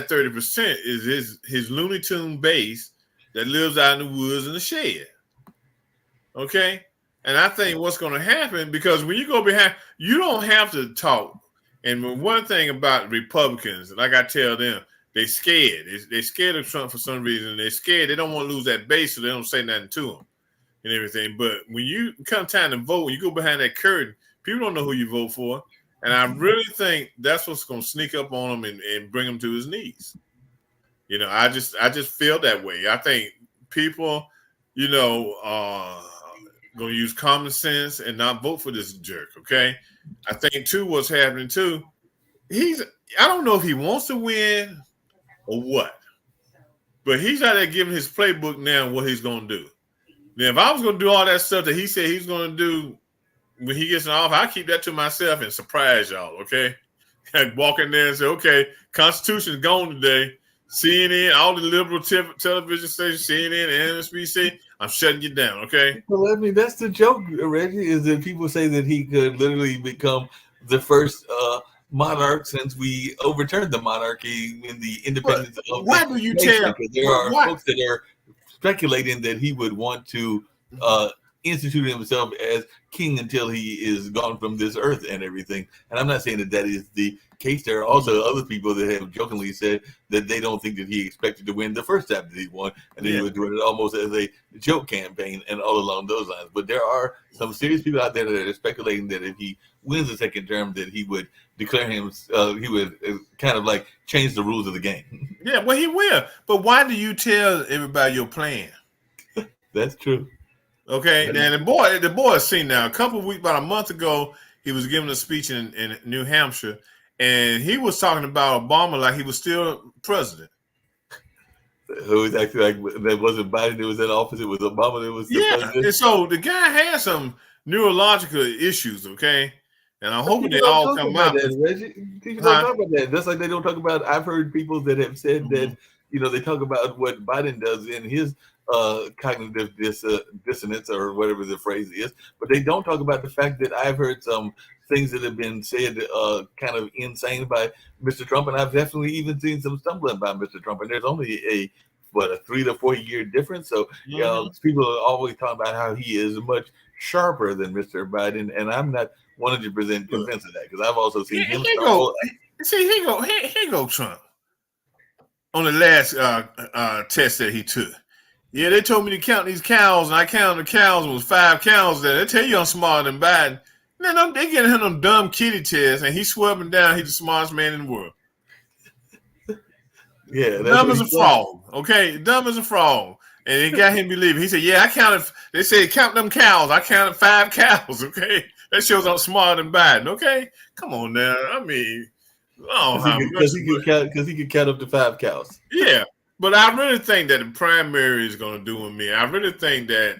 30% is his Looney Tune base that lives out in the woods in the shed. Okay? And I think what's gonna happen, because when you go behind, you don't have to talk. And one thing about Republicans, like I tell them, they're scared. They're scared of Trump for some reason. They're scared. They don't want to lose that base, so they don't say nothing to him and everything. But when you come time to vote, when you go behind that curtain, people don't know who you vote for. And I really think that's what's going to sneak up on him and bring him to his knees. You know, I just feel that way. I think people, you know, going to use common sense and not vote for this jerk, okay? I think, too, what's happening, too, I don't know if he wants to win or what, but he's out there giving his playbook now what he's going to do. Now, if I was going to do all that stuff that he said he's going to do when he gets in office, I keep that to myself and surprise y'all, okay? I'd walk in there and say, okay, Constitution's gone today. CNN, all the liberal television stations, CNN and MSNBC, I'm shutting you down, okay? Well, I mean, that's the joke, Reggie, is that people say that he could literally become the first monarch since we overturned the monarchy in the independence of why do you tell? There are folks that are speculating that he would want to institute himself as king until he is gone from this earth and everything. And I'm not saying that is the case. There are also other people that have jokingly said that they don't think that he expected to win the first time that he won, and he was doing it almost as a joke campaign and all along those lines. But there are some serious people out there that are speculating that if he wins the second term, that he would declare him, he would kind of like change the rules of the game. Yeah, well, he will. But why do you tell everybody your plan? That's true. Okay, now the boy has seen now. About a month ago, he was giving a speech in New Hampshire, and he was talking about Obama like he was still president. Who was actually like that wasn't Biden that was in office? It was Obama that was the president. And so the guy had some neurological issues. Okay. And I'm hoping they all come out. People don't talk about that. Just like they don't talk about. I've heard people that have said that, you know, they talk about what Biden does in his cognitive dissonance or whatever the phrase is, but they don't talk about the fact that I've heard some things that have been said kind of insane by Mr. Trump, and I've definitely even seen some stumbling by Mr. Trump. And there's only a 3 to 4 year difference. So you know, people are always talking about how he is much sharper than Mr. Biden, and I'm not 100% convinced of that because I've also seen him. Here go Trump on the last test that he took. Yeah, they told me to count these cows, and I counted the cows. It was 5 cows there. They tell you I'm smarter than Biden. Man, they getting him them dumb kitty tests, and he's swerving down. He's the smartest man in the world. Yeah, dumb as a frog. Okay, dumb as a frog. And they got him believing. He said, "Yeah, I counted." They said, "Count them cows." I counted 5 cows. Okay, that shows I'm smarter than Biden. Okay, come on now. I mean, because he could count up to 5 cows. Yeah. But I really think that the primary is going to do with me. I really think that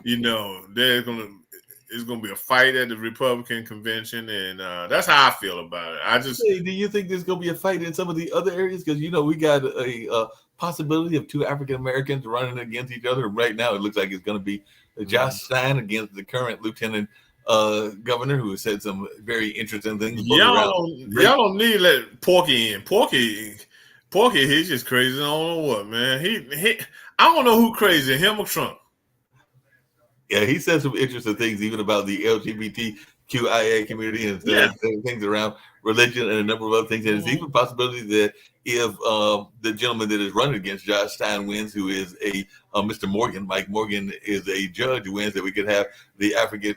it's going to be a fight at the Republican convention, and that's how I feel about it. Hey, do you think there's going to be a fight in some of the other areas? Because we got a possibility of two African Americans running against each other. Right now, it looks like it's going to be Josh Stein against the current lieutenant governor, who has said some very interesting things. Y'all don't need to let Porky in. Porky, he's just crazy. I don't know what, man. I don't know who crazy, him or Trump. Yeah, he said some interesting things, even about the LGBTQIA community and things around religion and a number of other things. And it's even a possibility that if the gentleman that is running against Josh Stein wins, who is Mr. Morgan, Mike Morgan is a judge who wins, that we could have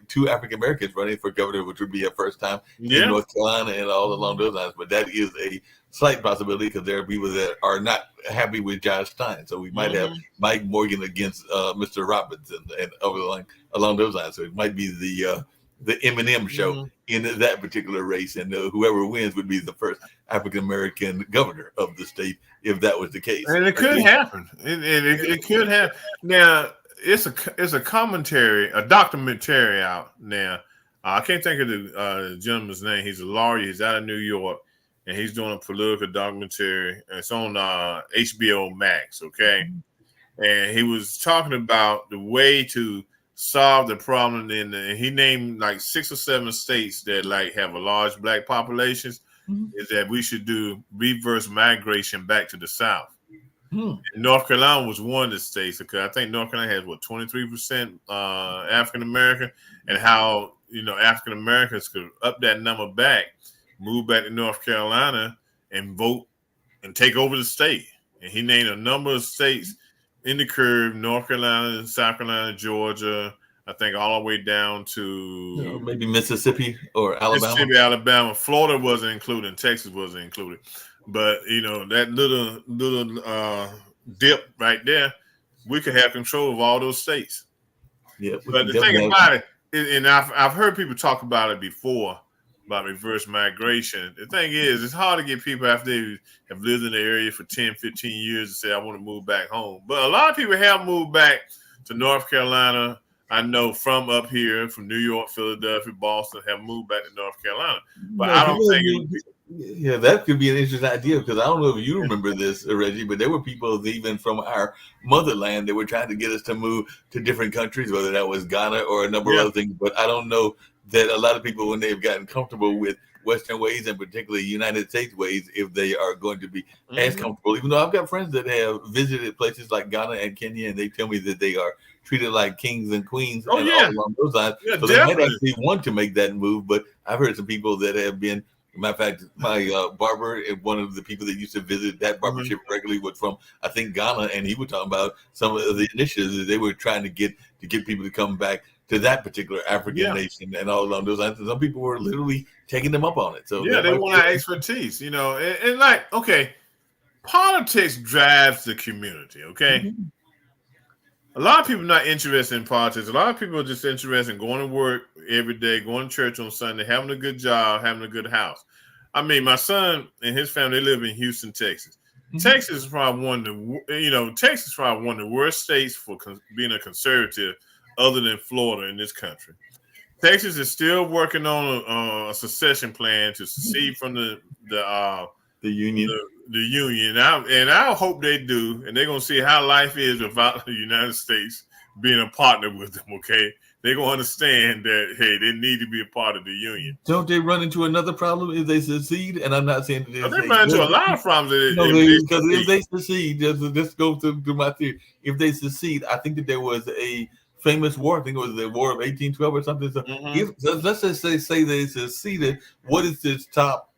two African Americans running for governor, which would be a first time in North Carolina and all along those lines. But that is a slight possibility because there are people that are not happy with Josh Stein. So we might have Mike Morgan against Mr. Robinson and along those lines. So it might be the Eminem show in that particular race, and whoever wins would be the first African American governor of the state if that was the case. And it could happen. It could happen. Now it's a commentary, a documentary out now. I can't think of the gentleman's name. He's a lawyer. He's out of New York, and he's doing a political documentary. And it's on HBO Max. Okay, and he was talking about the way to solve the problem and he named like 6 or 7 states that like have a large black populations. Is that we should do reverse migration back to the South. North Carolina was one of the states, because I think North Carolina has 23% African American, and how African Americans could up that number back, move back to North Carolina and vote and take over the state. And he named a number of states in the curve: North Carolina, South Carolina, Georgia, I think all the way down to maybe Mississippi or Alabama. Mississippi, Alabama. Florida wasn't included. Texas wasn't included. But, that little dip right there, we could have control of all those states. Yeah, but the thing about it, and I've heard people talk about it before, about reverse migration. The thing is, it's hard to get people after they have lived in the area for 10, 15 years to say, I want to move back home. But a lot of people have moved back to North Carolina. I know from up here, from New York, Philadelphia, Boston, have moved back to North Carolina. But I don't think yeah, that could be an interesting idea, because I don't know if you remember this, Reggie, but there were people even from our motherland that were trying to get us to move to different countries, whether that was Ghana or a number of other things. But I don't know that a lot of people, when they've gotten comfortable with Western ways, and particularly United States ways, if they are going to be as comfortable. Even though I've got friends that have visited places like Ghana and Kenya, and they tell me that they are treated like kings and queens all along those lines. Yeah, so they might actually want to make that move. But I've heard some people that have been, matter of fact, my barber, and one of the people that used to visit that barbershop regularly was from, I think, Ghana, and he was talking about some of the initiatives that they were trying to get people to come back to that particular African nation and all along those lines. And some people were literally taking them up on it. So they want our expertise, and like, okay, politics drives the community. Okay. A lot of people are not interested in politics. A lot of people are just interested in going to work every day, going to church on Sunday, having a good job, having a good house. I mean, my son and his family, they live in Houston, Texas. Texas is probably one of the worst states for being a conservative, other than Florida, in this country. Texas is still working on a secession plan to secede from the union. The union, and I hope they do, and they're gonna see how life is without the United States being a partner with them. Okay, they're gonna understand that, hey, they need to be a part of the union. Don't they run into another problem if they secede? And I'm not saying that they run into a lot of problems. Because if they secede, just go to my theory. If they secede, I think that there was a famous war. I think it was the War of 1812 or something. So let's just say they seceded. What is this top?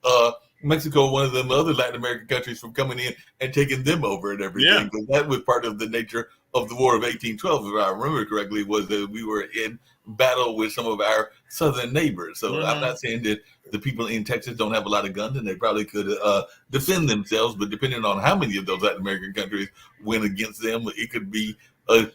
Mexico, one of them other Latin American countries, from coming in and taking them over and everything. But that was part of the nature of the War of 1812, if I remember correctly, was that we were in battle with some of our southern neighbors. So I'm not saying that the people in Texas don't have a lot of guns, and they probably could defend themselves, but depending on how many of those Latin American countries went against them, it could be a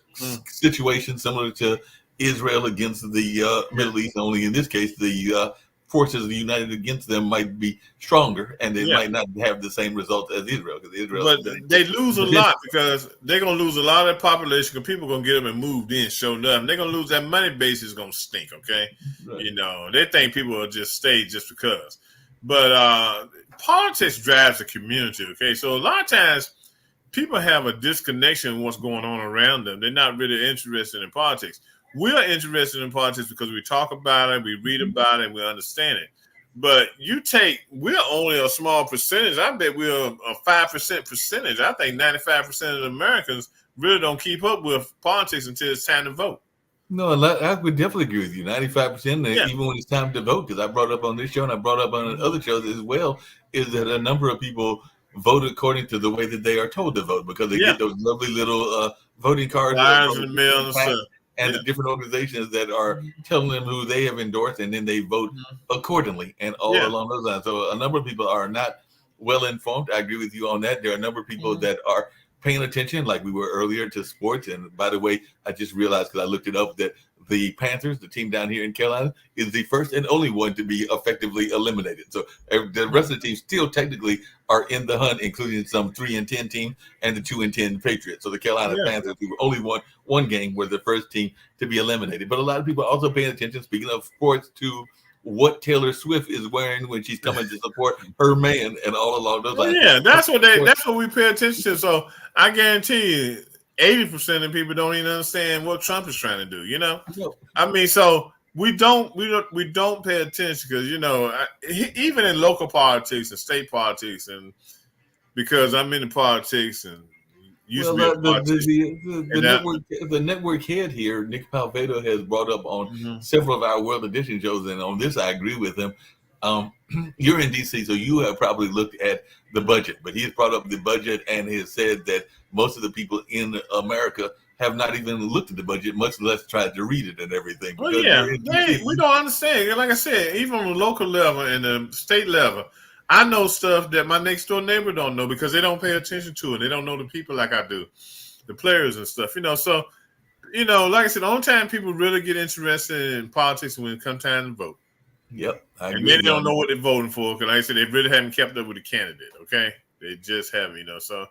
situation similar to Israel against the Middle East, only in this case, the forces united against them might be stronger, and they Yeah. might not have the same results as Israel, because Israel But has been they lose a lot because they're gonna lose a lot of their population because people gonna get them and moved in, show up. And they're gonna lose that money base is gonna stink. Okay, Right. you know they think people will just stay just because. But politics drives the community. Okay, so a lot of times people have a disconnection with what's going on around them. They're not really interested in politics. We're interested in politics because we talk about it, we read about it, and we understand it. But we're only a small percentage. I bet we're a 5% percentage. I think 95% of the Americans really don't keep up with politics until it's time to vote. No, I would definitely agree with you. 95%, Yeah. even when it's time to vote, because I brought up on this show and I brought up on other shows as well, is that a number of people vote according to the way that they are told to vote, because they Yeah. get those lovely little voting cards Flyers in the mail and stuff. and Yeah. the different organizations that are telling them who they have endorsed, and then they vote accordingly and all Yeah. along those lines. So a number of people are not well informed. I agree with you on that. There are a number of people that are paying attention, like we were earlier, to sports. And by the way, I just realized, because I looked it up, that the Panthers, the team down here in Carolina, is the first and only one to be effectively eliminated. So the rest of the teams still technically are in the hunt, including some 3-10 teams and the 2-10 Patriots. So the Carolina Yeah. Panthers, who only won one game, were the first team to be eliminated. But a lot of people are also paying attention, speaking of sports, to what Taylor Swift is wearing when she's coming to support her man, and all along those lines. Yeah, that's what we pay attention to. So I guarantee you 80% of people don't even understand what Trump is trying to do, you know? No. I mean, so we don't pay attention because, you know, even in local politics and state politics, and because I'm into politics and used to be a politician. The network head here, Nick Palvedo, has brought up on several of our World Edition shows, and on this I agree with him. You're in DC, so you have probably looked at the budget, but he's brought up the budget and has said that most of the people in America have not even looked at the budget, much less tried to read it and everything. Well, yeah, we don't understand. Like I said, even on the local level and the state level, I know stuff that my next door neighbor don't know because they don't pay attention to it. They don't know the people like I do, the players and stuff, you know. So, you know, like I said, the only time people really get interested in politics is when it comes time to vote. Yep. And then they don't know what they're voting for because, like I said, they really haven't kept up with the candidate, okay? They just haven't, you know. So,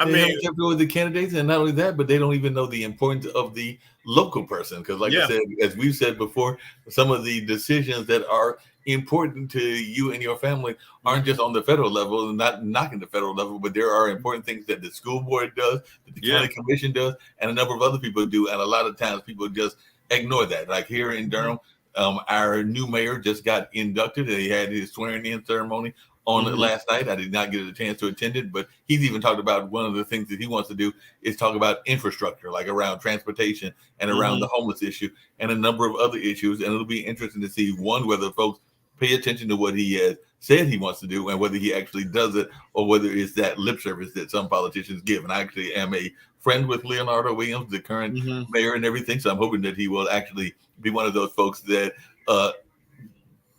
they haven't kept up with the candidates, and not only that, but they don't even know the importance of the local person. Because, like I said, as we've said before, some of the decisions that are important to you and your family aren't just on the federal level, and not knocking the federal level, but there are important things that the school board does, that the county commission does, and a number of other people do. And a lot of times people just ignore that. Like here in Durham, our new mayor just got inducted. He had his swearing-in ceremony on last night. I did not get a chance to attend it, but he's even talked about one of the things that he wants to do is talk about infrastructure, like around transportation and around the homeless issue and a number of other issues. And it'll be interesting to see, one, whether folks pay attention to what he has said he wants to do and whether he actually does it, or whether it's that lip service that some politicians give. And I actually am a friend with Leonardo Williams, the current mayor and everything. So I'm hoping that he will actually be one of those folks that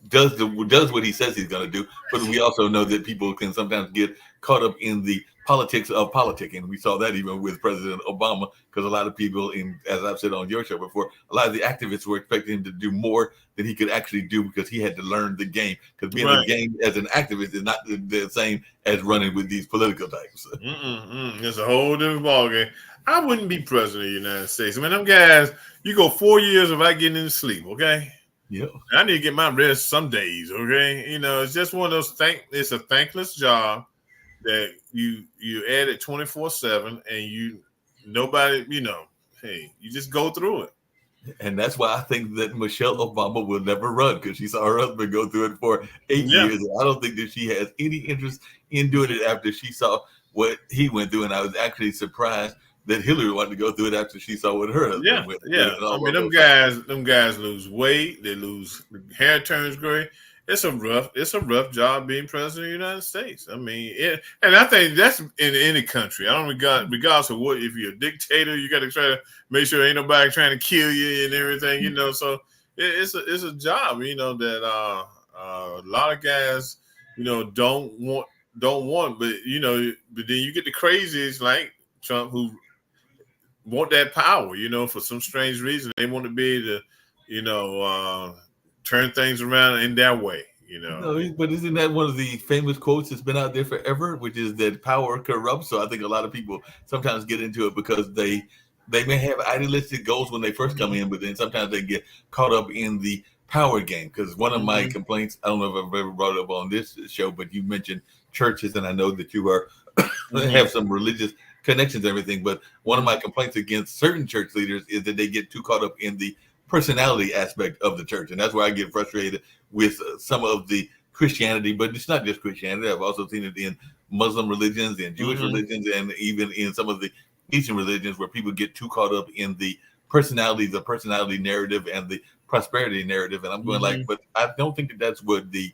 does what he says he's going to do. But we also know that people can sometimes get caught up in the politics of politicking. We saw that even with President Obama, because a lot of people, as I've said on your show before, a lot of the activists were expecting him to do more than he could actually do because he had to learn the game. Because being a game as an activist is not the same as running with these political types. It's a whole different ballgame. I wouldn't be president of the United States. I mean, them guys, you go 4 years without getting any sleep, okay? Yeah. I need to get my rest some days, okay? You know, it's just one of those it's a thankless job that you add it 24/7 and nobody, you know, hey, you just go through it. And that's why I think that Michelle Obama will never run, because she saw her husband go through it for 8 years. And I don't think that she has any interest in doing it after she saw what he went through. And I was actually surprised that Hillary wanted to go through it after she saw what her husband went through. I mean, them guys lose weight, they lose, hair turns gray. It's a rough job being president of the United States. I mean, and I think that's in any country. I don't regardless of what, if you're a dictator, you got to try to make sure ain't nobody trying to kill you and everything, you know. So it's a job, you know, that a lot of guys, you know, don't want, but you know, but then you get the crazies like Trump who want that power, you know, for some strange reason. They want to be able to, you know, turn things around in that way. You know, No, but isn't that one of the famous quotes that's been out there forever, which is that power corrupts? So I think a lot of people sometimes get into it because they may have idealistic goals when they first come in, but then sometimes they get caught up in the power game. Because one of my complaints, I don't know if I've ever brought it up on this show, but you mentioned churches, and I know that you are have some religious connections and everything. But one of my complaints against certain church leaders is that they get too caught up in the personality aspect of the church, and that's where I get frustrated with some of the Christianity. But it's not just Christianity. I've also seen it in Muslim religions and Jewish religions, and even in some of the Eastern religions, where people get too caught up in the personality narrative and the prosperity narrative. And I'm going like, but I don't think that that's what the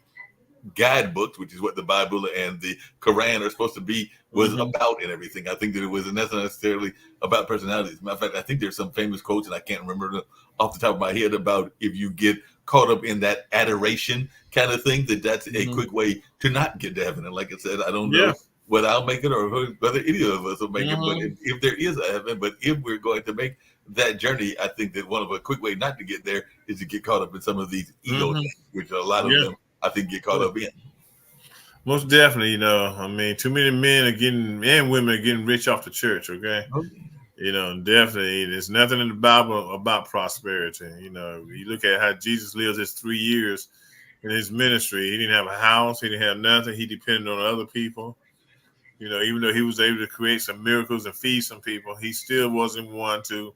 guidebooks, which is what the Bible and the Quran are supposed to be, was about and everything. I think that it wasn't necessarily about personalities. As a matter of fact, I think there's some famous quotes, and I can't remember them off the top of my head, about if you get caught up in that adoration kind of thing, that's a quick way to not get to heaven. And like I said, I don't know whether I'll make it or whether any of us will make it, but if there is a heaven, but if we're going to make that journey, I think that one of a quick way not to get there is to get caught up in some of these ego things, which a lot of them I think get caught up in. Most definitely, you know. I mean, too many men are getting and women are getting rich off the church. Okay, you know, definitely. There's nothing in the Bible about prosperity. You know, you look at how Jesus lived his 3 years in his ministry. He didn't have a house. He didn't have nothing. He depended on other people. You know, even though he was able to create some miracles and feed some people, he still wasn't one to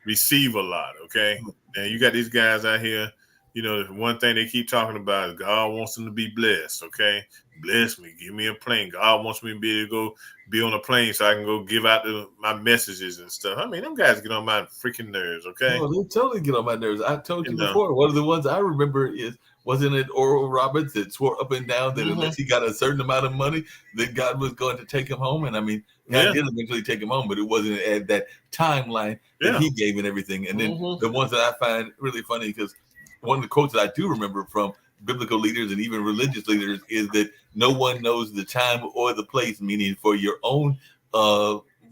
receive a lot. Okay, and you got these guys out here. You know, the one thing they keep talking about is God wants them to be blessed, okay? Bless me. Give me a plane. God wants me to be able to go be on a plane so I can go give out my messages and stuff. I mean, them guys get on my freaking nerves, okay? Oh, they totally get on my nerves. I told you before, one of the ones I remember wasn't it Oral Roberts that swore up and down that unless he got a certain amount of money, that God was going to take him home? And I mean, God did eventually take him home, but it wasn't at that timeline that he gave and everything. And then the ones that I find really funny, because one of the quotes that I do remember from biblical leaders and even religious leaders is that no one knows the time or the place, meaning for your own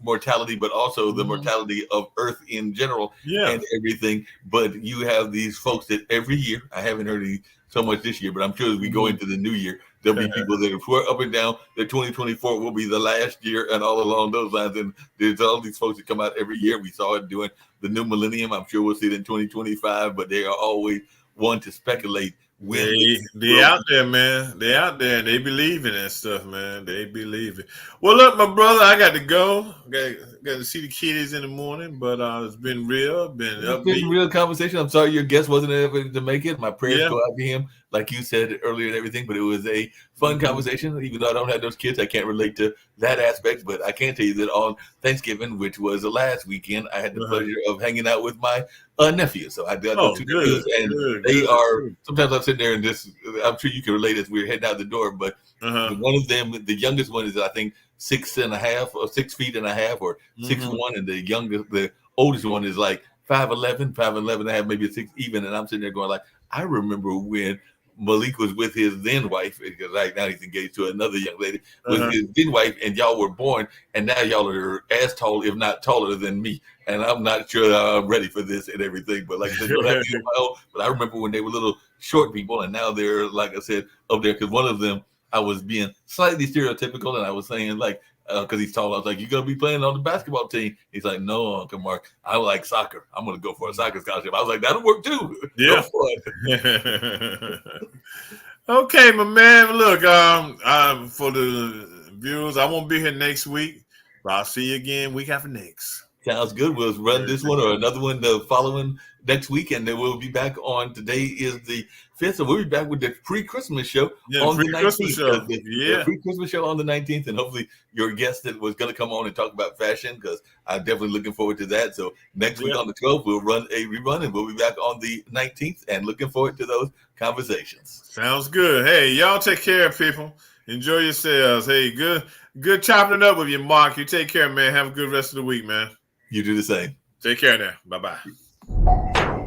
mortality, but also the mortality of Earth in general and everything. But you have these folks that every year, I haven't heard any so much this year, but I'm sure as we go into the new year, there'll be people that swear up and down that 2024 will be the last year and all along those lines. And there's all these folks that come out every year. We saw it during the new millennium. I'm sure we'll see it in 2025, but they are always one to speculate when they out there, man. They out there and they believe in that stuff, man. They believe it. Well, look, my brother, I got to go. Got to see the kiddies in the morning, but it's been real, it's been real conversation. I'm sorry your guest wasn't able to make it. My prayers go out to him, like you said earlier and everything, but it was a fun conversation. Even though I don't have those kids, I can't relate to that aspect, but I can tell you that on Thanksgiving, which was the last weekend, I had the pleasure of hanging out with my nephew. So I got two nephews, and they are, sometimes I'm sitting there and I'm sure you can relate as we're heading out the door, but one of them, the youngest one is, I think, 6.5 or 6 feet and a half or 6'1", and the oldest one is like 5'11", 5'11 and a half, maybe 6 even. And I'm sitting there going like, I remember when Malik was with his then wife, because right now he's engaged to another young lady, with his then wife, and y'all were born, and now y'all are as tall, if not taller than me. And I'm not sure I'm ready for this and everything. But like I said, don't have to be my own. But I remember when they were little short people, and now they're, like I said, up there. Because one of them, I was being slightly stereotypical, and I was saying like, because he's tall, I was like, "You gonna be playing on the basketball team?" He's like, "No, Uncle Mark, I like soccer. I'm gonna go for a soccer scholarship." I was like, "That'll work too." Yeah. Okay, my man. Look, for the viewers, I won't be here next week, but I'll see you again week after next. Sounds good. We'll run this one or another one the following next week, and then we'll be back on. Today is the 5th, so we'll be back with the pre-Christmas show on the 19th. The pre-Christmas show on the 19th, and hopefully your guest that was going to come on and talk about fashion, because I'm definitely looking forward to that. So next week on the 12th, we'll run a rerun, and we'll be back on the 19th, and looking forward to those conversations. Sounds good. Hey, y'all take care, people. Enjoy yourselves. Hey, good chopping it up with you, Mark. You take care, man. Have a good rest of the week, man. You do the same. Take care now. Bye-bye.